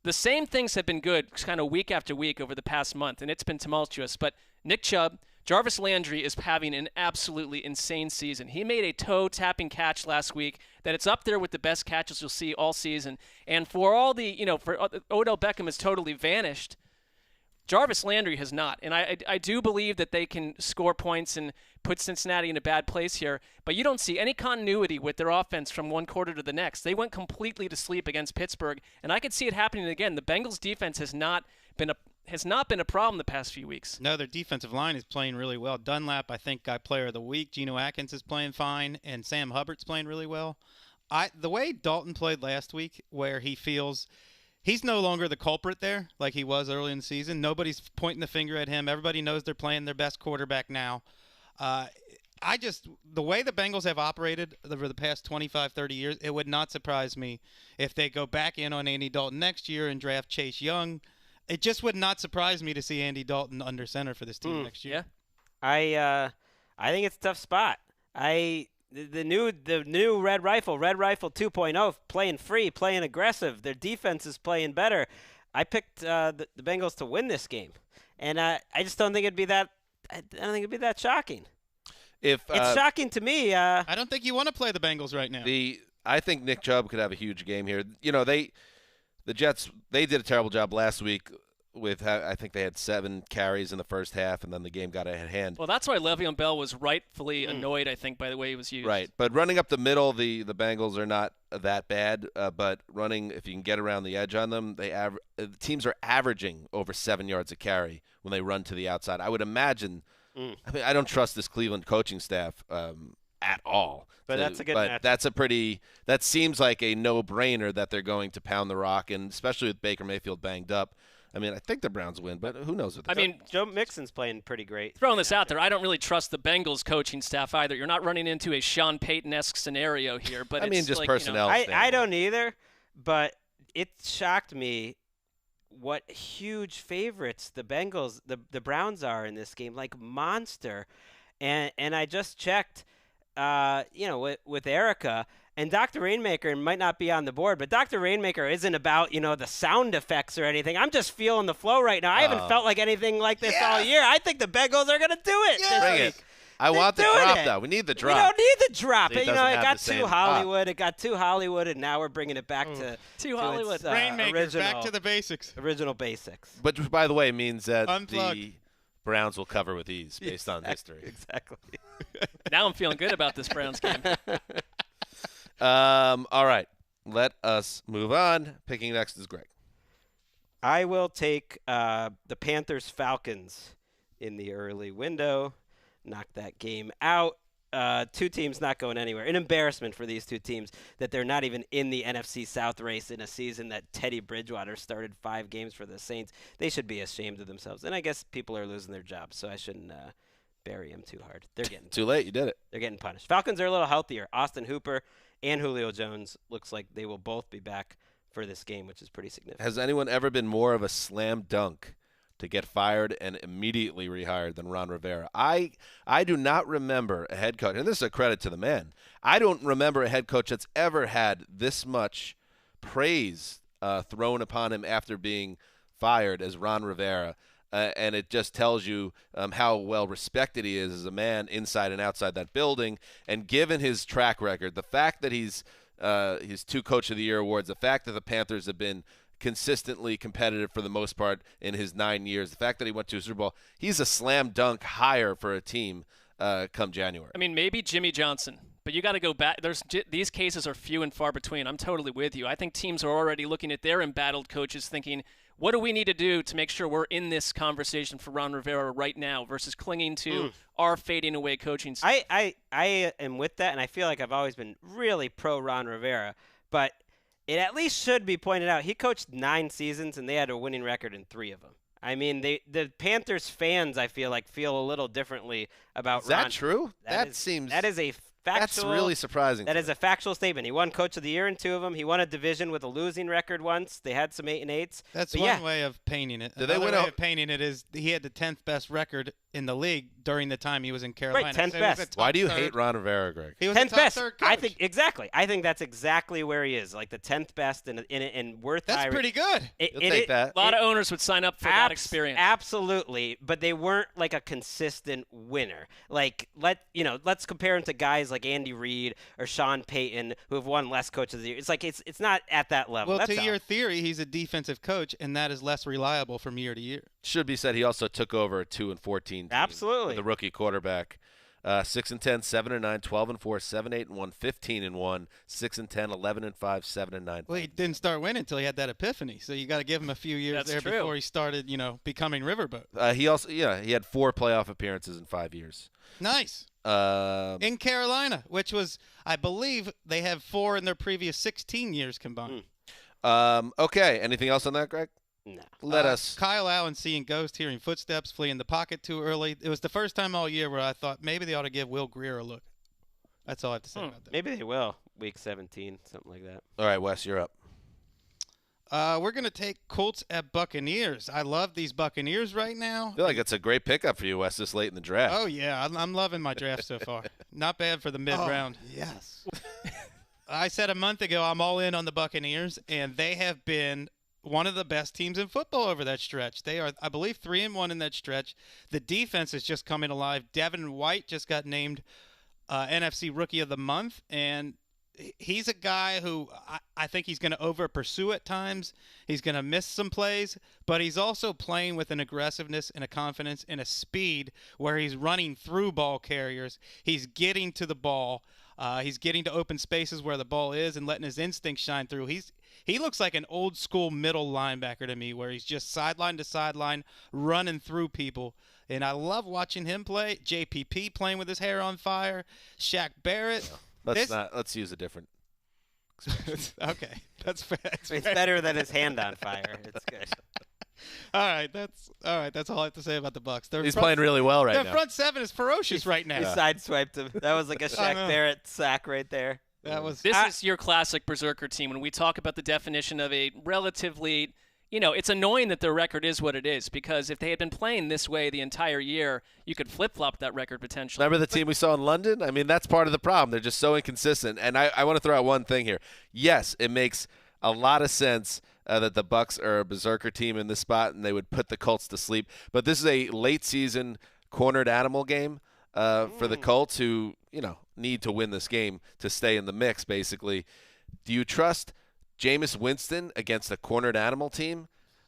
S3: the same things have been good kind of week after week over the past month, and it's been tumultuous. But Nick Chubb, Jarvis Landry is having an absolutely insane season. He made a toe-tapping catch last week that it's up there with the best catches you'll see all season. And for all the, for Odell Beckham has totally vanished, Jarvis Landry has not. And I do believe that they can score points and put Cincinnati in a bad place here. But you don't see any continuity with their offense from one quarter to the next. They went completely to sleep against Pittsburgh, and I could see it happening again. The Bengals' defense has not been a problem the past few weeks.
S6: No, their defensive line is playing really well. Dunlap, I think, got player of the week. Geno Atkins is playing fine, and Sam Hubbard's playing really well. The way Dalton played last week, where he feels he's no longer the culprit there like he was early in the season. Nobody's pointing the finger at him. Everybody knows they're playing their best quarterback now. The way the Bengals have operated over the past 25, 30 years, it would not surprise me if they go back in on Andy Dalton next year and draft Chase Young. It just would not surprise me to see Andy Dalton under center for this team next year.
S3: Yeah.
S4: I think it's a tough spot. The new Red Rifle 2.0, playing free, playing aggressive. Their defense is playing better. I picked the Bengals to win this game, and I just don't think it'd be that. I don't think it'd be that shocking. It's shocking to me.
S6: I don't think you want to play the Bengals right now.
S2: I think Nick Chubb could have a huge game here. The Jets, they did a terrible job last week with, I think they had 7 carries in the first half, and then the game got out of hand.
S3: Well, that's why Le'Veon Bell was rightfully annoyed, I think, by the way he was used.
S2: Right. But running up the middle, the Bengals are not that bad. But running, if you can get around the edge on them, the teams are averaging over 7 yards a carry when they run to the outside. I would imagine I mean, I don't trust this Cleveland coaching staff at all.
S4: But that's a good match.
S2: That seems like a no-brainer that they're going to pound the rock, and especially with Baker Mayfield banged up. I mean, I think the Browns win, but who knows?
S4: Joe Mixon's playing pretty great.
S3: Throwing this out there, I don't really trust the Bengals coaching staff either. You're not running into a Sean Payton-esque scenario here. But
S2: I mean, just personnel.
S4: I don't either, but it shocked me what huge favorites the Bengals, the Browns are in this game, like monster. And I just checked, with Erica. And Dr. Rainmaker might not be on the board, but Dr. Rainmaker isn't about, the sound effects or anything. I'm just feeling the flow right now. I haven't felt like anything like this all year. I think the Bengals are going to do it this week.
S2: I want the drop, though. We need the drop.
S4: We don't need the drop. It got too Hollywood. It got too Hollywood, and now we're bringing it back to
S3: Hollywood.
S4: Its,
S6: Rainmaker, back to the basics.
S4: Original basics.
S2: Which, by the way, means that
S6: Unplug.
S2: The Browns will cover with ease based on history.
S4: Exactly.
S3: Now I'm feeling good about this Browns game.
S2: All right. Let us move on. Picking next is Greg.
S4: I will take the Panthers Falcons in the early window. Knock that game out. Two teams not going anywhere. An embarrassment for these two teams that they're not even in the NFC South race in a season that Teddy Bridgewater started 5 games for the Saints. They should be ashamed of themselves. And I guess people are losing their jobs, so I shouldn't bury them too hard. They're getting
S2: too late. You did it.
S4: They're getting punished. Falcons are a little healthier. Austin Hooper and Julio Jones looks like they will both be back for this game, which is pretty significant.
S2: Has anyone ever been more of a slam dunk to get fired and immediately rehired than Ron Rivera? I do not remember a head coach, and this is a credit to the man, I don't remember a head coach that's ever had this much praise thrown upon him after being fired as Ron Rivera. and it just tells you how well respected he is as a man inside and outside that building. And given his track record, the fact that he's his 2 Coach of the Year awards, the fact that the Panthers have been consistently competitive for the most part in his 9 years, the fact that he went to a Super Bowl, he's a slam dunk hire for a team come January.
S3: I mean, maybe Jimmy Johnson, but you got to go back. These cases are few and far between. I'm totally with you. I think teams are already looking at their embattled coaches thinking, what do we need to do to make sure we're in this conversation for Ron Rivera right now versus clinging to our fading away coaching staff?
S4: I am with that, and I feel like I've always been really pro Ron Rivera, but it at least should be pointed out he coached 9 seasons, and they had a winning record in 3 of them. I mean, the Panthers fans, I feel a little differently about
S2: Is
S4: Ron.
S2: that true?
S4: That is a factual.
S2: That's really surprising.
S4: That is a factual statement. He won Coach of the Year in 2 of them. He won a division with a losing record once. They had some 8-8s.
S6: That's
S4: But
S6: one way of painting it.
S2: Did they
S6: Another
S2: win
S6: way of painting it is he had the 10th best record in the league during the time he was in Carolina.
S4: Right, 10th
S6: So he was
S4: best.
S6: a
S2: Why do you
S6: top
S2: hate
S6: third-
S2: Ron Rivera, Greg?
S6: He was
S4: 10th
S6: a top
S4: best.
S6: third
S4: I
S6: coach.
S4: think exactly. I think that's exactly where he is, like the 10th best and worth.
S6: That's pretty good.
S2: You'll take that.
S3: A lot of owners would sign up for that experience.
S4: Absolutely, but they weren't like a consistent winner. Like let's compare him to guys like Andy Reid or Sean Payton who have won less Coach of the Year. It's like it's not at that level.
S6: Well,
S4: That's
S6: to
S4: all.
S6: your theory, he's a defensive coach, and that is less reliable from year to year.
S2: Should be said he also took over a 2-14 team.
S4: Absolutely.
S2: With a rookie quarterback. 6-10, 7-9, 12-4, 7-8-1, 15-1, 6-10, 11-5, 7-9.
S6: Well, he didn't start winning until he had that epiphany. So you got to give him a few years
S3: That's
S6: there
S3: true.
S6: before he started, becoming Riverboat.
S2: He had 4 playoff appearances in 5 years.
S6: Nice.
S2: Um,
S6: In Carolina, which was, I believe, they have 4 in their previous 16 years combined.
S2: okay. Anything else on that, Greg?
S4: No.
S2: Let us.
S6: Kyle Allen seeing ghosts, hearing footsteps, fleeing the pocket too early. It was the first time all year where I thought maybe they ought to give Will Greer a look. That's all I have to say about that.
S4: Maybe they will. Week 17, something like that.
S2: All right, Wes, you're up.
S6: We're going to take Colts at Buccaneers. I love these Buccaneers right now.
S2: I feel like it's a great pickup for you, Wes, this late in the draft.
S6: Oh, yeah. I'm loving my draft so far. Not bad for the mid-round.
S7: Yes.
S6: I said a month ago I'm all in on the Buccaneers, and they have been one of the best teams in football over that stretch. They are, I believe, 3-1 in that stretch. The defense is just coming alive. Devin White just got named NFC Rookie of the Month, and he's a guy who I think he's going to over-pursue at times. He's going to miss some plays, but he's also playing with an aggressiveness and a confidence and a speed where he's running through ball carriers. He's getting to the ball. He's getting to open spaces where the ball is and letting his instincts shine through. He looks like an old-school middle linebacker to me where he's just sideline to sideline running through people. And I love watching him play. JPP playing with his hair on fire. Shaq Barrett.
S2: Let's use a different.
S6: Okay, that's fair.
S4: It's better than his hand on fire. It's good.
S6: All right, that's all I have to say about the Bucs.
S2: He's playing really well right
S6: their
S2: now.
S6: front seven is ferocious right now.
S4: He sideswiped him. That was like a Shaq
S6: know.
S4: Barrett sack right there.
S6: That was
S3: This is your classic berserker team. When we talk about the definition of a relatively, it's annoying that their record is what it is, because if they had been playing this way the entire year, you could flip-flop that record potentially.
S2: Remember the team we saw in London? I mean, that's part of the problem. They're just so inconsistent. And I want to throw out one thing here. Yes, it makes a lot of sense that the Bucs are a berserker team in this spot, and they would put the Colts to sleep. But this is a late-season cornered animal game for the Colts, who need to win this game to stay in the mix. Basically, do you trust Jameis Winston against a cornered animal team?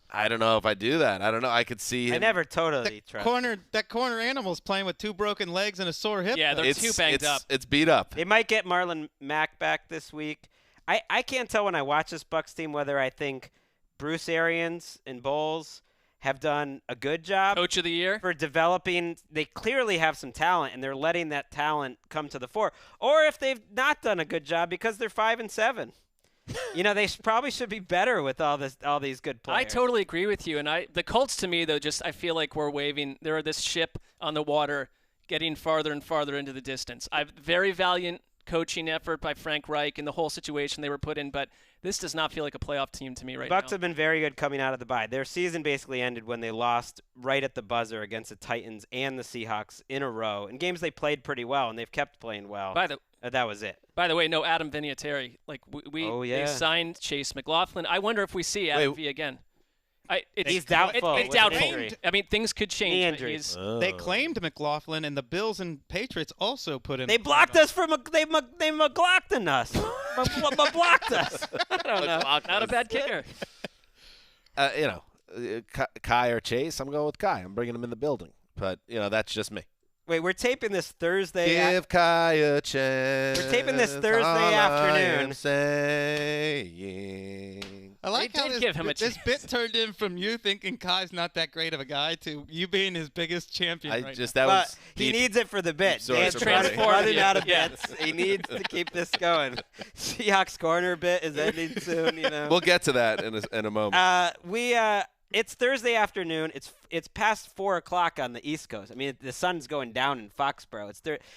S2: I don't know if I do that. I don't know. I could see him.
S4: I never totally trust.
S6: that corner animal's playing with 2 broken legs and a sore hip.
S3: Yeah, they're too banged up.
S2: It's beat up.
S4: They might get Marlon Mack back this week. I can't tell when I watch this Bucs team whether I think Bruce Arians and Bowles have done a good job
S3: Coach of the year?
S4: for developing. They clearly have some talent, and they're letting that talent come to the fore. Or if they've not done a good job because they're 5-7. They probably should be better with all these good players.
S3: I totally agree with you. And the Colts, to me, though, I feel like we're waving. They're this ship on the water getting farther and farther into the distance. Very valiant coaching effort by Frank Reich and the whole situation they were put in, but this does not feel like a playoff team to me right now.
S4: Bucs have been very good coming out of the bye. Their season basically ended when they lost right at the buzzer against the Titans and the Seahawks in a row. In games they played pretty well, and they've kept playing well. That was it.
S3: By the way, no Adam Vinatieri. Like they signed Chase McLaughlin. I wonder if we see Adam V again.
S4: He's doubtful.
S3: It's
S4: with
S3: doubtful.
S4: injury.
S3: I mean, things could change.
S4: Knee
S3: but
S4: injury.
S3: he's-
S6: They claimed McLaughlin, and the Bills and Patriots also put in.
S4: They blocked us from. They McLaughlin us. Blocked us. I don't know.
S3: Not a bad kicker.
S2: Kai or Chase, I'm going with Kai. I'm bringing him in the building. But, that's just me.
S4: Wait, we're taping this Thursday.
S2: Give Kai a chance.
S4: We're taping this Thursday
S2: all
S4: afternoon.
S2: I am saying.
S6: I like
S3: They
S6: how
S3: did
S6: this,
S3: give him a
S6: this
S3: chance.
S6: bit turned in from you thinking Kai's not that great of a guy to you being his biggest champion right
S2: That
S4: But
S2: was
S4: he
S2: deep.
S4: needs it for the bit.
S2: Sorry,
S4: Dan's
S2: surprising.
S4: running
S3: Yeah.
S4: out of
S3: Yeah.
S4: bits. He needs to keep this going. Seahawks corner bit is ending soon.
S2: We'll get to that in a moment.
S4: It's Thursday afternoon. It's past 4:00 on the East Coast. I mean, the sun's going down in Foxborough.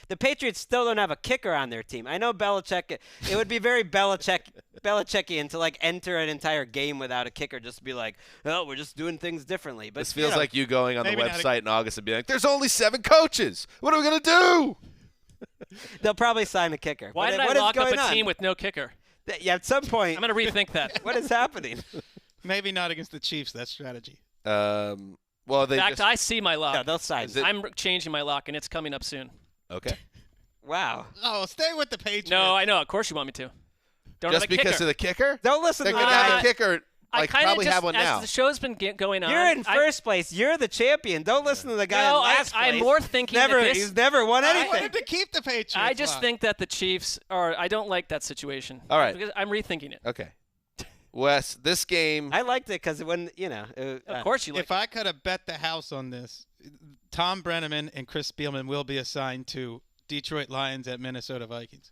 S4: The Patriots still don't have a kicker on their team. I know Belichick. It would be very Belichickian to enter an entire game without a kicker. Just to be like, oh, we're just doing things differently. But
S2: This feels like you going on the
S6: maybe not
S2: website in August and being like, "There's only 7 coaches. What are we gonna do?"
S4: they'll probably sign a kicker.
S3: Why did
S4: What
S3: I
S4: is
S3: lock up
S4: going
S3: a
S4: on?
S3: team with no kicker?
S4: Yeah, at some point.
S3: I'm going to rethink that.
S4: What is happening?
S6: Maybe not against the Chiefs. That strategy.
S2: Well, they
S3: In fact,
S2: just
S3: I see my lock.
S4: No, they'll sign.
S3: I'm changing my lock, and it's coming up soon.
S2: okay.
S4: Wow.
S6: Oh, stay with the Patriots.
S3: No, I know. Of course you want me to. Don't
S2: Just
S3: have a
S2: because
S3: kicker.
S2: of the kicker,
S4: Don't listen
S2: they're
S4: to the
S2: gonna have
S4: guy.
S2: a kicker.
S3: I
S2: Like
S3: kinda
S2: probably
S3: just,
S2: have one
S3: as
S2: now.
S3: the show's been going on.
S4: You're in first place. You're the champion. Don't listen to the guy in last place.
S3: I'm more thinking
S4: Never,
S3: that this,
S4: he's never won
S6: I
S4: anything.
S6: wanted to keep the Patriots.
S3: I just
S6: locked.
S3: think that the Chiefs are. I don't like that situation.
S2: All right.
S3: Because I'm rethinking it.
S2: Okay. Wes, this game.
S4: I liked it because when
S3: Of course you like.
S6: If I could have bet the house on this, Tom Brenneman and Chris Spielman will be assigned to Detroit Lions at Minnesota Vikings.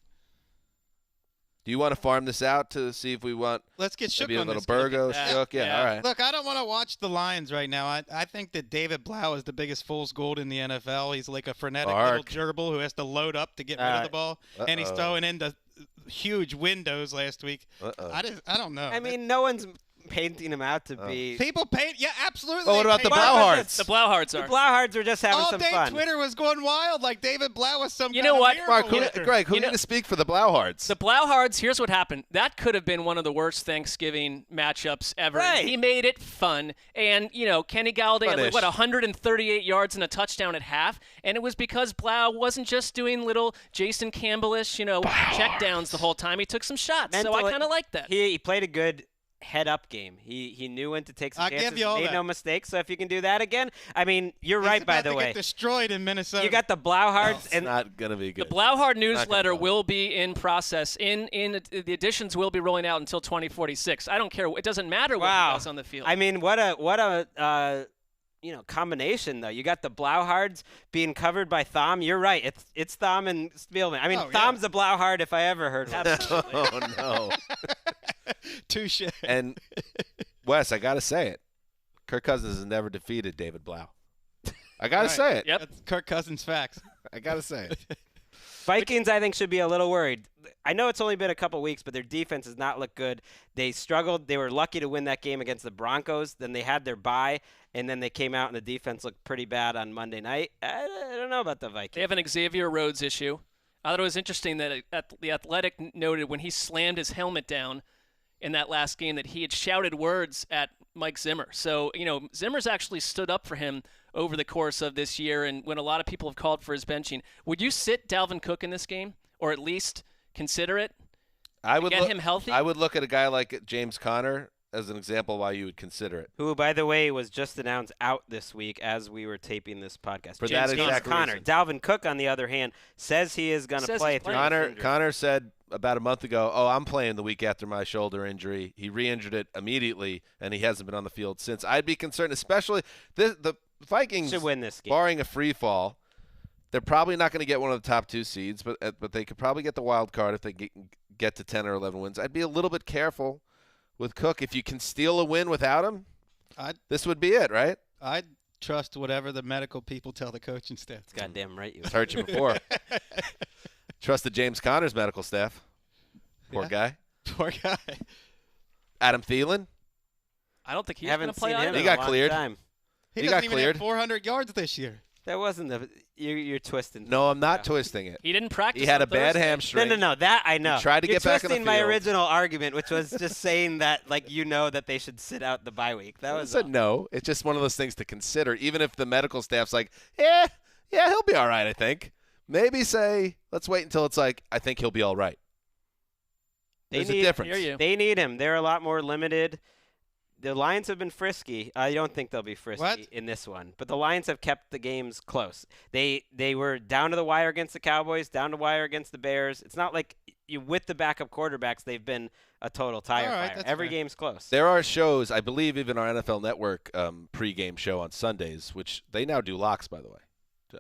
S2: Do you want to farm this out to see if we want
S6: Let's get shook
S2: maybe a
S6: on
S2: little
S6: this. Cookie.
S2: Burgos shook? Yeah, all right.
S6: Look, I don't want to watch the Lions right now. I think that David Blau is the biggest fool's gold in the NFL. He's like a frenetic little gerbil who has to load up to get rid of the ball, and he's throwing into huge windows last week. I don't know.
S4: I mean, no one's painting him out to be.
S6: people paint. Yeah, absolutely.
S2: Well, what
S6: they
S2: about the
S6: paint-
S2: Blauhards?
S3: the Blauhards
S4: The
S3: are.
S4: Blauhards are just having
S6: All
S4: some
S6: day
S4: fun.
S6: Twitter was going wild like David Blau was some
S3: You
S6: kind
S3: know
S6: of
S3: what?
S6: miracle
S2: Mark,
S6: worker.
S2: Greg, who
S3: You
S2: need
S3: know-
S2: to speak for the Blauhards?
S3: The Blauhards, here's what happened. That could have been one of the worst Thanksgiving matchups ever.
S4: Right.
S3: He made it fun. And, Kenny Galladay had,
S2: Fun-ish.
S3: 138 yards and a touchdown at half. And it was because Blau wasn't just doing little Jason Campbell-ish, check downs the whole time. He took some shots. So I
S4: Mentally-
S3: kind of like that.
S4: He played a good head-up game. He knew when to take some
S6: I'll
S4: chances.
S6: give you all
S4: made
S6: that.
S4: no mistakes. So if you can do that again, I mean, you're
S6: He's
S4: right. By
S6: about
S4: the
S6: to
S4: way,
S6: get destroyed in Minnesota.
S4: you got the Blauhards
S2: It's
S4: and
S2: not gonna be
S3: The
S2: good.
S3: Blauhard newsletter
S2: go.
S3: will be in process. The editions will be rolling out until 2046. I don't care. It doesn't matter what
S4: wow.
S3: he does on the field.
S4: I mean, what a combination though. You got the Blauhards being covered by Thom. You're right. It's Thom and Spielman. I mean,
S6: Oh, yeah.
S4: Thom's the Blauhard if I ever heard one.
S3: Absolutely.
S2: Oh no.
S6: touche.
S2: And Wes, I gotta say it. Kirk Cousins has never defeated David Blau. I gotta
S6: Right.
S2: say it.
S3: Yep.
S6: That's Kirk Cousins facts.
S2: I gotta say it.
S4: Vikings, I think, should be a little worried. I know it's only been a couple weeks, but their defense has not looked good. They struggled. They were lucky to win that game against the Broncos. Then they had their bye, and then they came out, and the defense looked pretty bad on Monday night. I don't know about the Vikings.
S3: They have an Xavier Rhodes issue. I thought it was interesting that the Athletic noted when he slammed his helmet down in that last game that he had shouted words at Mike Zimmer. So, Zimmer's actually stood up for him over the course of this year, and when a lot of people have called for his benching. Would you sit Dalvin Cook in this game, or at least consider it?
S2: I would
S3: get
S2: look,
S3: him healthy?
S2: I would look at a guy like James Conner as an example why you would consider it.
S4: Who, by the way, was just announced out this week as we were taping this podcast.
S2: For
S4: James
S2: that exact
S4: Conner.
S2: reason.
S4: Dalvin Cook, on the other hand, says he is going to
S3: Says
S4: play
S3: he's
S4: through
S3: playing.
S4: this injury.
S2: Connor said about a month ago, I'm playing the week after my shoulder injury. He re-injured it immediately, and he hasn't been on the field since. I'd be concerned, especially the Vikings
S4: Should win this game.
S2: barring a free fall. They're probably not going to get one of the top 2 seeds, but they could probably get the wild card if they get to 10 or 11 wins. I'd be a little bit careful with Cook. If you can steal a win without him, this would be it, right?
S6: I'd trust whatever the medical people tell the coaching staff.
S4: Goddamn right you.
S2: It's hurt you before. Trusted James Conner's medical staff. Poor guy.
S6: Poor guy.
S2: Adam Thielen.
S3: I don't think he's going
S4: Haven't
S3: to play
S4: seen him
S3: either.
S4: in
S2: He
S4: a
S2: got
S4: long
S2: cleared.
S4: time.
S6: He
S2: He
S6: doesn't
S2: got
S6: even
S2: cleared.
S6: have 400 yards this year.
S4: That wasn't the you're twisting.
S2: No, I'm not twisting it.
S3: He didn't practice.
S2: He had
S3: on
S2: a bad
S3: Thursday.
S2: hamstring.
S4: No. That I know.
S2: He tried to
S4: You're
S2: get back on the
S4: twisting my
S2: field.
S4: original argument, which was just saying that that they should sit out the bye week. That
S2: I
S4: was
S2: said
S4: all.
S2: no. It's just one of those things to consider, even if the medical staff's like, yeah, he'll be all right, I think. Maybe say, let's wait until it's like, I think he'll be all right. There's a difference.
S3: Hear you.
S4: They need him. They're a lot more limited. The Lions have been frisky. I don't think they'll be frisky in this one. But the Lions have kept the games close. They were down to the wire against the Cowboys, down to the wire against the Bears. It's not like with the backup quarterbacks, they've been a total tire fire. Every game's close.
S2: There are shows, I believe even our NFL Network pregame show on Sundays, which they now do locks, by the way.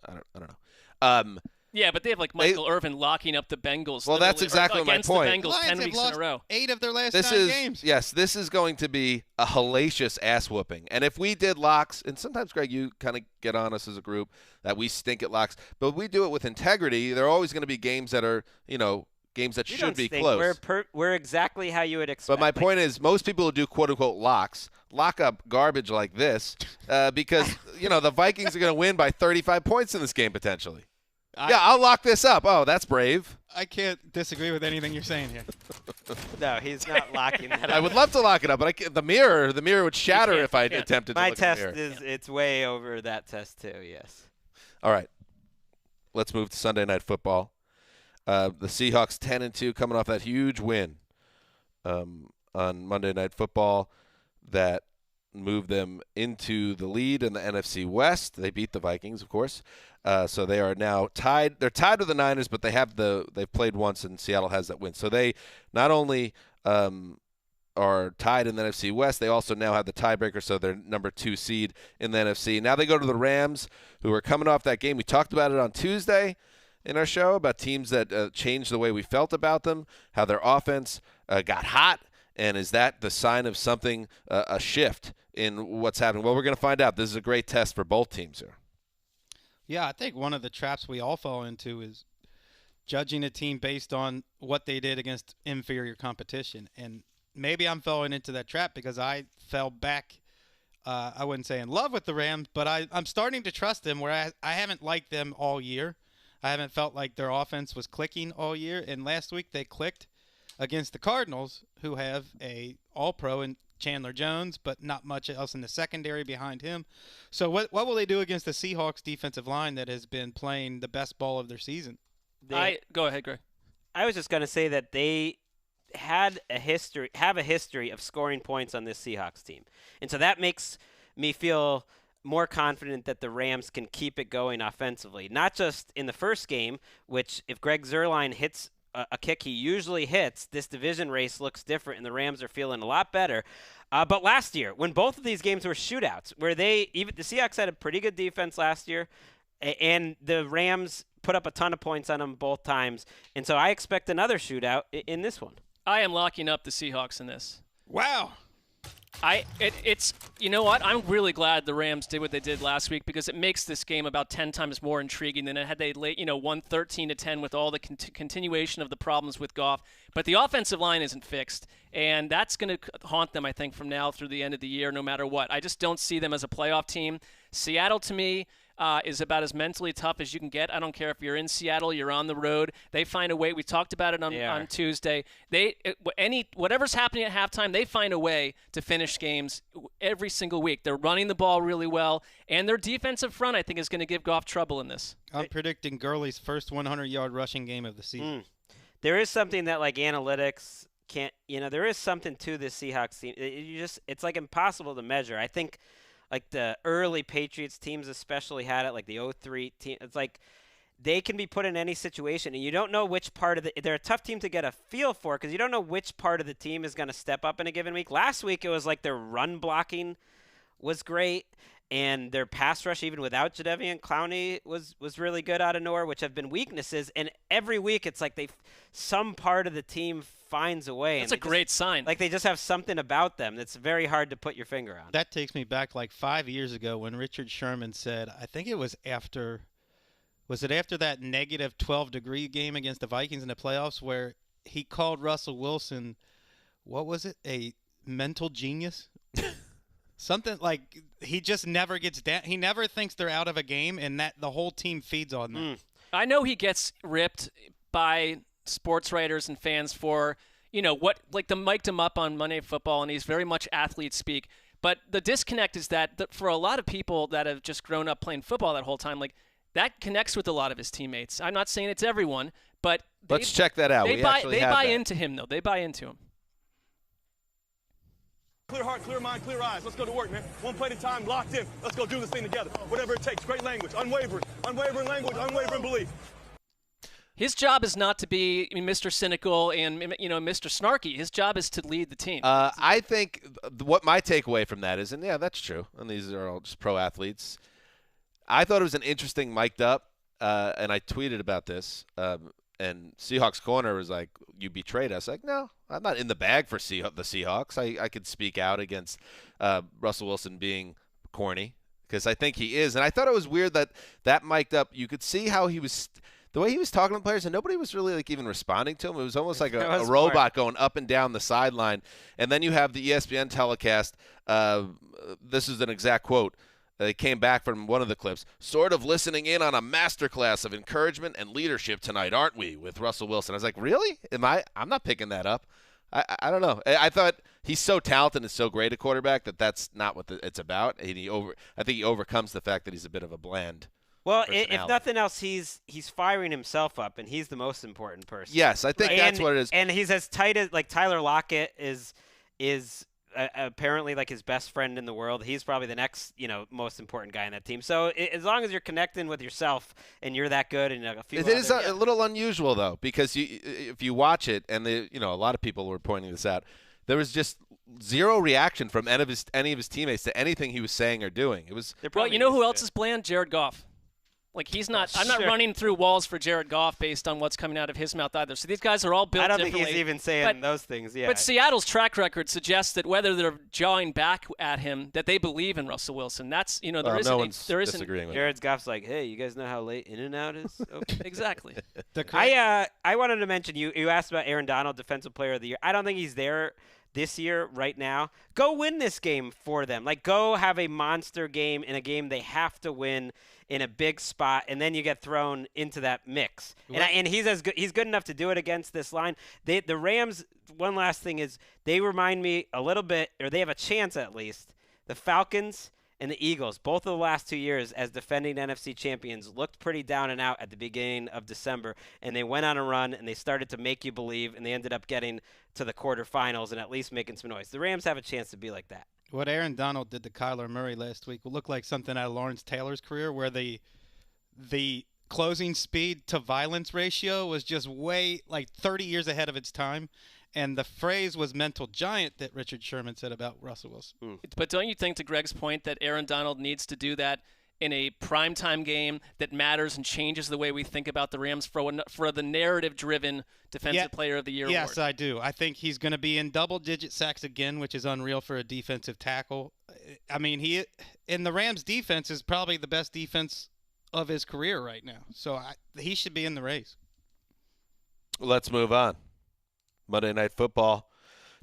S2: I don't know.
S3: Yeah, but they have like Michael Irvin locking up the Bengals.
S2: Well, that's exactly my
S3: against
S2: point.
S3: The Bengals
S6: Lions
S3: 10
S6: have
S3: weeks
S6: lost
S3: in a row.
S6: 8 of their last 9 games.
S2: Yes, this is going to be a hellacious ass whooping. And if we did locks, and sometimes, Greg, you kind of get on us as a group that we stink at locks, but if we do it with integrity, there are always going to be games that are, games that should be close.
S4: We're exactly how you would expect.
S2: But my point is, most people who do quote-unquote locks lock up garbage like this because, the Vikings are going to win by 35 points in this game potentially. I'll lock this up. Oh, that's brave.
S6: I can't disagree with anything you're saying here.
S4: No, he's not locking that up.
S2: I would love to lock it up, but the mirror would shatter if I attempted to
S4: My
S2: look
S4: test
S2: at the mirror.
S4: it's way over that test too, yes.
S2: All right. Let's move to Sunday Night Football. The Seahawks 10-2 coming off that huge win on Monday Night Football that moved them into the lead in the NFC West. They beat the Vikings, of course. So they are now tied. They're tied with the Niners, but they've played once, and Seattle has that win. So they not only are tied in the NFC West, they also now have the tiebreaker, so they're number 2 seed in the NFC. Now they go to the Rams, who are coming off that game. We talked about it on Tuesday in our show about teams that changed the way we felt about them, how their offense got hot, and is that the sign of something, a shift in what's happening? Well, we're going to find out. This is a great test for both teams here.
S6: Yeah, I think one of the traps we all fall into is judging a team based on what they did against inferior competition. And maybe I'm falling into that trap because I fell back, I wouldn't say in love with the Rams, but I'm starting to trust them where I haven't liked them all year. I haven't felt like their offense was clicking all year. And last week they clicked against the Cardinals, who have a all-pro in Chandler Jones, but not much else in the secondary behind him. So what will they do against the Seahawks defensive line that has been playing the best ball of their season?
S3: Go ahead, Greg.
S4: I was just going to say that they have a history of scoring points on this Seahawks team. And so that makes me feel more confident that the Rams can keep it going offensively. Not just in the first game, which if Greg Zuerlein hits a kick he usually hits, this division race looks different, and the Rams are feeling a lot better. But last year, when both of these games were shootouts, where the Seahawks had a pretty good defense last year, and the Rams put up a ton of points on them both times, and so I expect another shootout in this one.
S3: I am locking up the Seahawks in this.
S6: Wow.
S3: It's you know what? I'm really glad the Rams did what they did last week because it makes this game about 10 times more intriguing than it had they won 13-10 with all the continuation of the problems with Goff. But the offensive line isn't fixed, and that's going to haunt them, I think, from now through the end of the year, no matter what. I just don't see them as a playoff team. Seattle, to me, is about as mentally tough as you can get. I don't care if you're in Seattle, you're on the road. They find a way. We talked about it on Tuesday. Whatever's happening at halftime, they find a way to finish games every single week. They're running the ball really well, and their defensive front, I think, is going to give Goff trouble in this.
S6: I'm predicting Gurley's first 100-yard rushing game of the season.
S4: There is something that analytics can't. There is something to this Seahawks team. It's like impossible to measure. I think. Like the early Patriots teams especially had it, like the 03 team. It's like they can be put in any situation, and you don't know which part of they're a tough team to get a feel for because you don't know which part of the team is going to step up in a given week. Last week, it was like their run blocking was great, and their pass rush, even without Jadeveon Clowney, was really good out of nowhere, which have been weaknesses. And every week, it's like some part of the team finds a way.
S3: That's a great sign.
S4: Like they just have something about them that's very hard to put your finger on.
S6: That takes me back like 5 years ago when Richard Sherman said, I think it was after that negative 12-degree game against the Vikings in the playoffs where he called Russell Wilson, what was it, a mental genius? Something like he just never gets down. He never thinks they're out of a game, and that the whole team feeds on that.
S3: I know he gets ripped by sports writers and fans for, what, like the mic'd him up on Monday Night Football, and he's very much athlete speak. But the disconnect is that for a lot of people that have just grown up playing football that whole time, like that connects with a lot of his teammates. I'm not saying it's everyone, but
S2: let's check that out.
S3: They buy into him, though. They buy into him.
S7: Clear heart, clear mind, clear eyes. Let's go to work, man. One play at a time, locked in. Let's go do this thing together. Whatever it takes. Great language, unwavering language, unwavering belief.
S3: His job is not to be Mr. Cynical and Mr. Snarky. His job is to lead the team.
S2: I think what my takeaway from that is, and yeah, that's true. And these are all just pro athletes. I thought it was an interesting mic'd up, and I tweeted about this. And Seahawks corner was like, "You betrayed us." Like, no, I'm not in the bag for the Seahawks. I could speak out against Russell Wilson being corny because I think he is. And I thought it was weird that mic'd up. You could see how he was. The way he was talking to the players, and nobody was really even responding to him. It was almost like a robot going up and down the sideline. And then you have the ESPN telecast. This is an exact quote. They came back from one of the clips. Sort of listening in on a masterclass of encouragement and leadership tonight, aren't we, with Russell Wilson? I was like, really? I'm not picking that up. I don't know. I thought he's so talented and so great a quarterback that's not what it's about. And I think he overcomes the fact that he's a bit of a bland.
S4: Well, if nothing else, he's firing himself up, and he's the most important person.
S2: Yes, I think that's what it is.
S4: And he's as tight as Tyler Lockett is apparently like his best friend in the world. He's probably the next most important guy in that team. So as long as you're connecting with yourself and you're that good, and a few
S2: it is a little unusual though, because if you watch it, and a lot of people were pointing this out, there was just zero reaction from any of his teammates to anything he was saying or doing. It was
S3: well, who else is bland? Jared Goff. Like he's not. I'm not running through walls for Jared Goff based on what's coming out of his mouth either. So these guys are all built differently.
S4: I don't think he's even saying those things. Yeah.
S3: But Seattle's track record suggests that whether they're jawing back at him, that they believe in Russell Wilson. That's there isn't.
S2: Disagreeing with
S4: Jared Goff's like, hey, you guys know how late in and out is? Okay.
S3: Exactly.
S4: I wanted to mention you asked about Aaron Donald, Defensive Player of the Year. I don't think he's there this year right now. Go win this game for them. Like go have a monster game in a game they have to win in a big spot, and then you get thrown into that mix. And he's good enough to do it against this line. The Rams, one last thing is they remind me a little bit, or they have a chance at least. The Falcons and the Eagles, both of the last 2 years as defending NFC champions, looked pretty down and out at the beginning of December, and they went on a run, and they started to make you believe, and they ended up getting to the quarterfinals and at least making some noise. The Rams have a chance to be like that.
S6: What Aaron Donald did to Kyler Murray last week will look like something out of Lawrence Taylor's career, where the closing speed to violence ratio was just way 30 years ahead of its time. And the phrase was mental giant that Richard Sherman said about Russell Wilson.
S3: But don't you think, to Greg's point, that Aaron Donald needs to do that in a primetime game that matters and changes the way we think about the Rams for the narrative-driven Defensive Player of the Year award?
S6: Yes, I do. I think he's going to be in double-digit sacks again, which is unreal for a defensive tackle. I mean, the Rams' defense is probably the best defense of his career right now. So he should be in the race.
S2: Let's move on. Monday Night Football.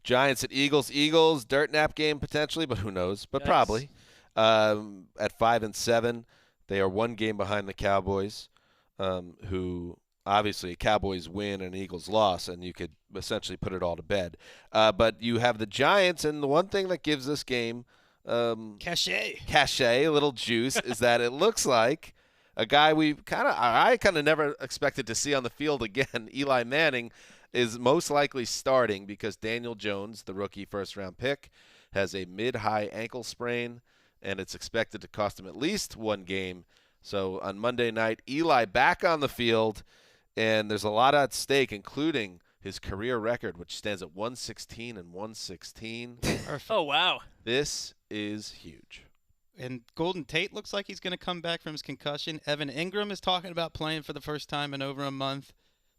S2: Giants at Eagles. Eagles, dirt nap game potentially, but who knows? But probably. At 5-7, they are one game behind the Cowboys, who obviously Cowboys win and Eagles loss, and you could essentially put it all to bed. But you have the Giants, and the one thing that gives this game
S6: cachet,
S2: a little juice, is that it looks like a guy I kind of never expected to see on the field again. Eli Manning is most likely starting because Daniel Jones, the rookie first-round pick, has a mid-high ankle sprain, and it's expected to cost him at least one game. So on Monday night, Eli back on the field, and there's a lot at stake, including his career record, which stands at 116-16.
S3: Oh, wow.
S2: This is huge.
S6: And Golden Tate looks like he's going to come back from his concussion. Evan Ingram is talking about playing for the first time in over a month.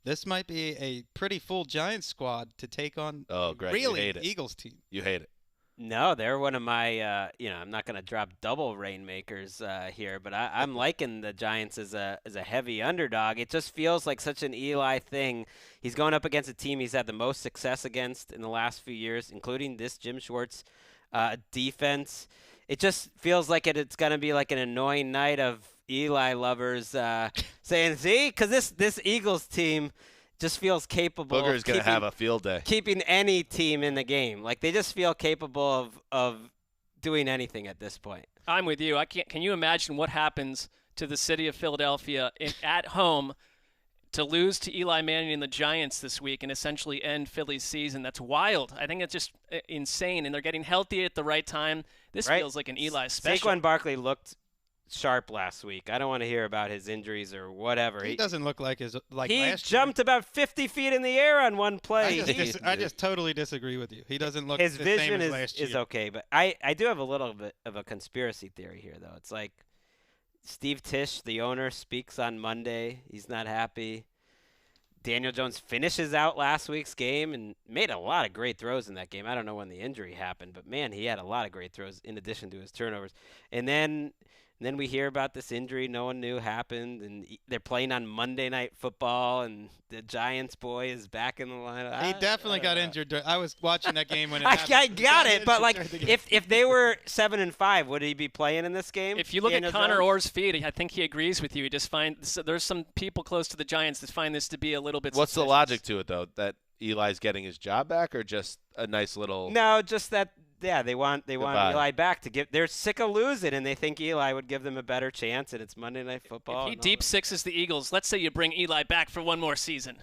S6: This might be a pretty full Giants squad to take on
S2: Greg,
S6: really Eagles team.
S2: You hate it.
S4: No, they're one of my, I'm not going to drop double rainmakers here, but I'm liking the Giants as a heavy underdog. It just feels like such an Eli thing. He's going up against a team he's had the most success against in the last few years, including this Jim Schwartz defense. It just feels like it's going to be like an annoying night of Eli lovers saying, see, because this Eagles team just feels capable
S2: Booger's going to have a field day.
S4: Keeping any team in the game. Like, they just feel capable of doing anything at this point.
S3: I'm with you. Can you imagine what happens to the city of Philadelphia at home to lose to Eli Manning and the Giants this week and essentially end Philly's season? That's wild. I think it's just insane, and they're getting healthy at the right time. This feels like an Eli special.
S4: Saquon Barkley looked sharp last week. I don't want to hear about his injuries or whatever.
S6: He doesn't look like
S4: he
S6: last year.
S4: Jumped about 50 feet in the air on one play.
S6: I just totally disagree with you. He doesn't look
S4: his
S6: the
S4: vision
S6: same as last year.
S4: is okay, but I do have a little bit of a conspiracy theory here, though. It's like Steve Tisch, the owner, speaks on Monday. He's not happy. Daniel Jones finishes out last week's game and made a lot of great throws in that game. I don't know when the injury happened, but, man, he had a lot of great throws in addition to his turnovers. And then we hear about this injury no one knew happened, and they're playing on Monday Night Football, and the Giants boy is back in the lineup.
S6: He definitely got injured. I was watching that game when it
S4: I
S6: happened.
S4: got it, but like if they were 7-5, would he be playing in this game?
S3: If you look at Connor Orr's feed, I think he agrees with you. He just there's some people close to the Giants that find this to be a little bit
S2: What's
S3: suspicious.
S2: the logic to it, though? That Eli's getting his job back, or just a nice little?
S4: No, just that. Yeah, they want
S2: Goodbye.
S4: Eli back to give. They're sick of losing, and they think Eli would give them a better chance. And it's Monday Night Football.
S3: If he deep sixes the Eagles, let's say you bring Eli back for one more season.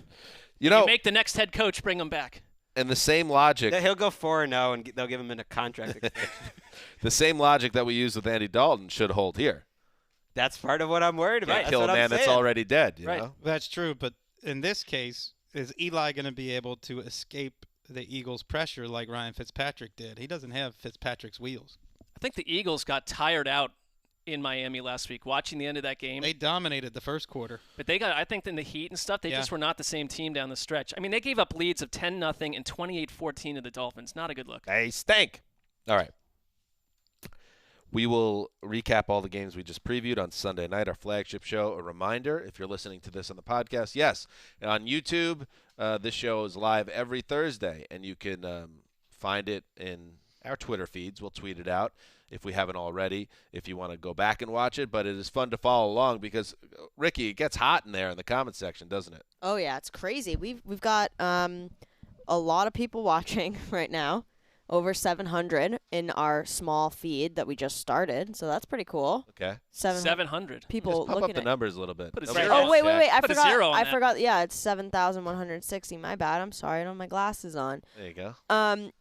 S2: You
S3: make the next head coach bring him back.
S2: And the same logic.
S4: He'll go 4-0, and they'll give him a contract extension.
S2: The same logic that we use with Andy Dalton should hold here.
S4: That's part of what I'm worried about.
S2: Can't kill a man that's already dead. You know?
S6: That's true, but in this case, is Eli going to be able to escape the Eagles' pressure like Ryan Fitzpatrick did? He doesn't have Fitzpatrick's wheels.
S3: I think the Eagles got tired out in Miami last week watching the end of that game.
S6: They dominated the first quarter.
S3: But I think in the heat and stuff, they just were not the same team down the stretch. I mean, they gave up leads of 10-0 and 28-14 to the Dolphins. Not a good look.
S2: They stink. All right. We will recap all the games we just previewed on Sunday night, our flagship show. A reminder, if you're listening to this on the podcast, yes, on YouTube, this show is live every Thursday, and you can find it in our Twitter feeds. We'll tweet it out if we haven't already, if you want to go back and watch it. But it is fun to follow along because, Ricky, it gets hot in there in the comment section, doesn't it?
S5: Oh, yeah, it's crazy. We've got a lot of people watching right now. Over 700 in our small feed that we just started, so that's pretty cool.
S2: Okay.
S3: 700
S5: people
S2: just pump
S5: looking
S2: up the numbers a little bit.
S5: Oh wait! I
S3: Put a zero on
S5: forgot. I
S3: that.
S5: forgot. Yeah, it's 7,160. My bad. I'm sorry. I don't have my glasses on.
S2: There you go.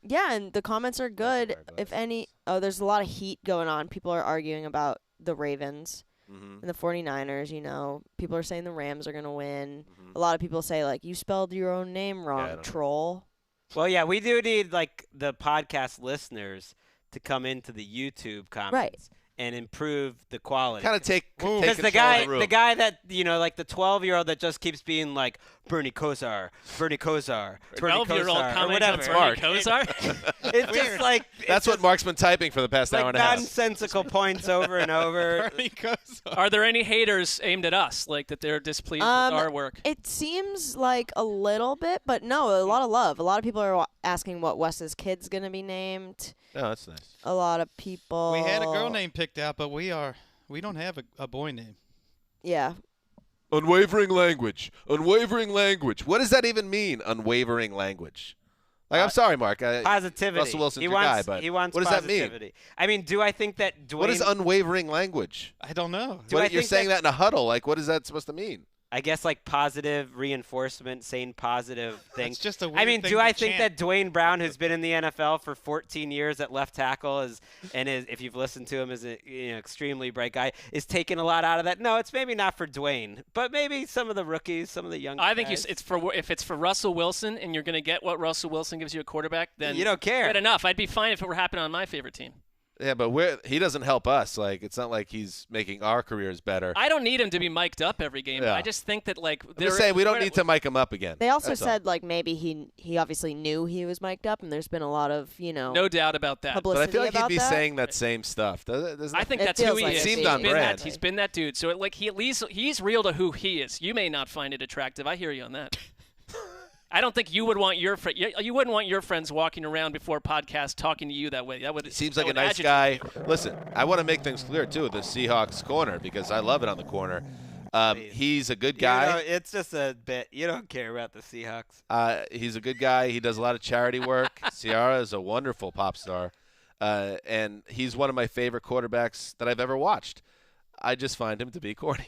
S5: Yeah, and the comments are good. If any, there's a lot of heat going on. People are arguing about the Ravens and the 49ers. You know, people are saying the Rams are gonna win. A lot of people say like, you spelled your own name wrong, troll.
S4: Well, yeah, we do need like the podcast listeners to come into the YouTube comments and improve the quality.
S2: Kind of take
S4: because
S2: control of the room.
S4: the guy that like the 12-year-old that just keeps being like Bernie Kosar,
S3: 12-year-old
S4: or whatever.
S3: Bernie Kosar.
S4: It's just like
S2: that's what Mark's been typing for the past hour and a half.
S4: Nonsensical points over and over.
S6: Bernie Kosar.
S3: Are there any haters aimed at us, like that they're displeased with our work?
S5: It seems like a little bit, but no, a lot of love. A lot of people are asking what Wes's kid's gonna be named.
S2: Oh, that's nice.
S5: A lot of people.
S6: We had a girl name picked out, but we don't have a boy name.
S5: Yeah.
S2: Unwavering language. Unwavering language. What does that even mean, unwavering language? Like, I'm sorry, Mark.
S4: Positivity.
S2: Russell Wilson's
S4: he
S2: your
S4: wants,
S2: guy, but
S4: he wants
S2: what does
S4: positivity.
S2: that mean?
S4: I mean, do I think that Dwayne...
S2: What is unwavering language?
S6: I don't know.
S2: You're saying that in a huddle. Like, what is that supposed to mean?
S4: I guess like positive reinforcement, saying positive things.
S6: It's just a weird
S4: I mean,
S6: thing
S4: do
S6: to
S4: I think
S6: chant.
S4: that Dwayne Brown, who's been in the NFL for 14 years at left tackle, is if you've listened to him, is an extremely bright guy, is taking a lot out of that? No, it's maybe not for Dwayne, but maybe some of the rookies, some of the young.
S3: I think
S4: guys.
S3: if it's for Russell Wilson and you're going to get what Russell Wilson gives you a quarterback, then
S4: you don't care.
S3: Good enough. I'd be fine if it were happening on my favorite team.
S2: Yeah, but he doesn't help us. Like, it's not like he's making our careers better.
S3: I don't need him to be mic'd up every game.
S2: Yeah.
S3: I just think that like
S2: I'm just saying we don't need to mic him up again.
S5: They also
S2: That's all.
S5: said like maybe he obviously knew he was mic'd up, and there's been a lot of
S3: no doubt about that.
S2: But I feel like he'd
S5: about
S2: be
S5: that.
S2: saying that same stuff.
S3: I think
S5: It
S3: that's who
S5: feels
S3: he
S5: like
S3: is.
S5: it.
S2: Seemed on brand.
S3: He's been that dude. So he's real to who he is. You may not find it attractive. I hear you on that. I don't think you would want you wouldn't want your friends walking around before podcast talking to you that way. That would
S2: Seems like a nice guy. Listen, I want to make things clear too. The Seahawks corner, because I love it on the corner. He's a good guy.
S4: You know, it's just a bit. You don't care about the Seahawks.
S2: He's a good guy. He does a lot of charity work. Ciara is a wonderful pop star. And he's one of my favorite quarterbacks that I've ever watched. I just find him to be corny.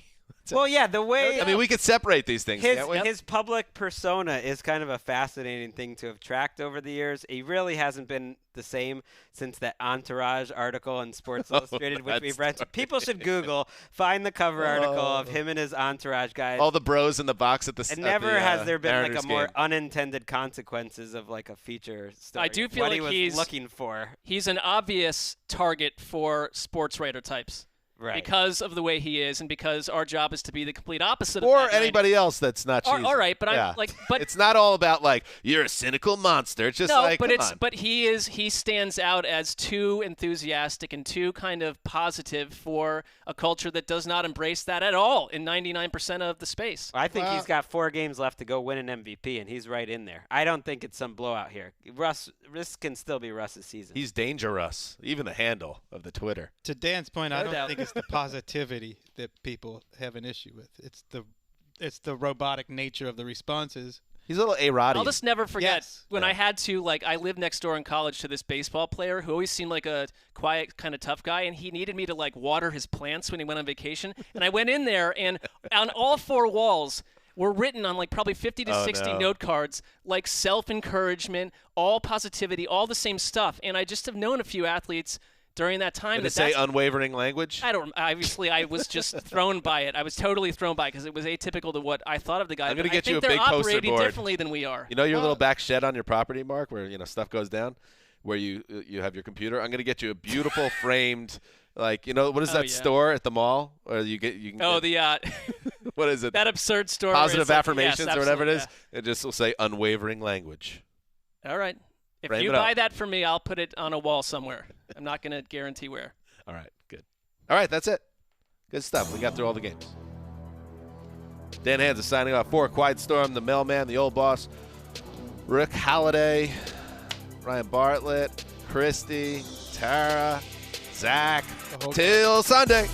S4: Well, yeah, the way
S2: I mean, we could separate these things.
S4: his public persona is kind of a fascinating thing to have tracked over the years. He really hasn't been the same since that Entourage article in Sports Illustrated, which we've read. People should Google, find the cover article of him and his Entourage guys.
S2: All the bros in the box at the.
S4: And never has there been
S2: Mariners
S4: like a more
S2: game.
S4: unintended consequences of like a feature story.
S3: I do feel
S4: what
S3: like
S4: he was
S3: he's
S4: looking for.
S3: He's an obvious target for sports writer types.
S4: Right.
S3: Because of the way he is, and because our job is to be the complete opposite of
S2: Or
S3: that.
S2: anybody else that's not cheesy.
S3: All right, but
S2: yeah.
S3: I'm like, but
S2: it's not all about like you're a cynical monster. It's just
S3: no,
S2: like,
S3: but
S2: come on.
S3: but he stands out as too enthusiastic and too kind of positive for a culture that does not embrace that at all in 99% of the space.
S4: I think he's got 4 games left to go win an MVP, and he's right in there. I don't think it's some blowout here. This can still be Russ's season.
S2: He's dangerous. Even the handle of the Twitter.
S6: To Dan's point, I
S3: No
S6: don't
S3: doubt.
S6: think it's the positivity that people have an issue with. It's the robotic nature of the responses.
S2: He's a little A-Roddy.
S3: I'll just never forget
S6: Yes.
S3: when
S2: Yeah.
S3: I had to, like, I lived next door in college to this baseball player who always seemed like a quiet, kind of tough guy, and he needed me to, like, water his plants when he went on vacation. And I went in there, and on all 4 walls were written on, like, probably 50 to 60
S2: no.
S3: note cards, like self-encouragement, all positivity, all the same stuff. And I just have known a few athletes during that time.
S2: Did it say unwavering language?
S3: Obviously, I was just thrown by it. I was totally thrown by it because it was atypical to what I thought of the guy.
S2: I'm gonna
S3: But
S2: get
S3: I
S2: you
S3: think
S2: a big
S3: they're
S2: poster
S3: operating
S2: board.
S3: differently than we are.
S2: You know your little back shed on your property, Mark, where stuff goes down, where you have your computer. I'm gonna get you a beautiful framed, like what is that
S3: yeah.
S2: store at the mall? Or you can.
S3: Oh,
S2: get, what is it?
S3: that absurd story. where
S2: Positive
S3: it's like-
S2: affirmations
S3: yes,
S2: or whatever it is.
S3: absolutely,
S2: It just will say unwavering language.
S3: yeah. All right. If
S2: Frame
S3: you
S2: it up.
S3: buy that for me, I'll put it on a wall somewhere. I'm not going to guarantee where.
S2: All right, good. All right, that's it. Good stuff. We got through all the games. Dan Hansa signing off for Quiet Storm, the mailman, the old boss, Rick Halliday, Ryan Bartlett, Christy, Tara, Zach. Till Sunday.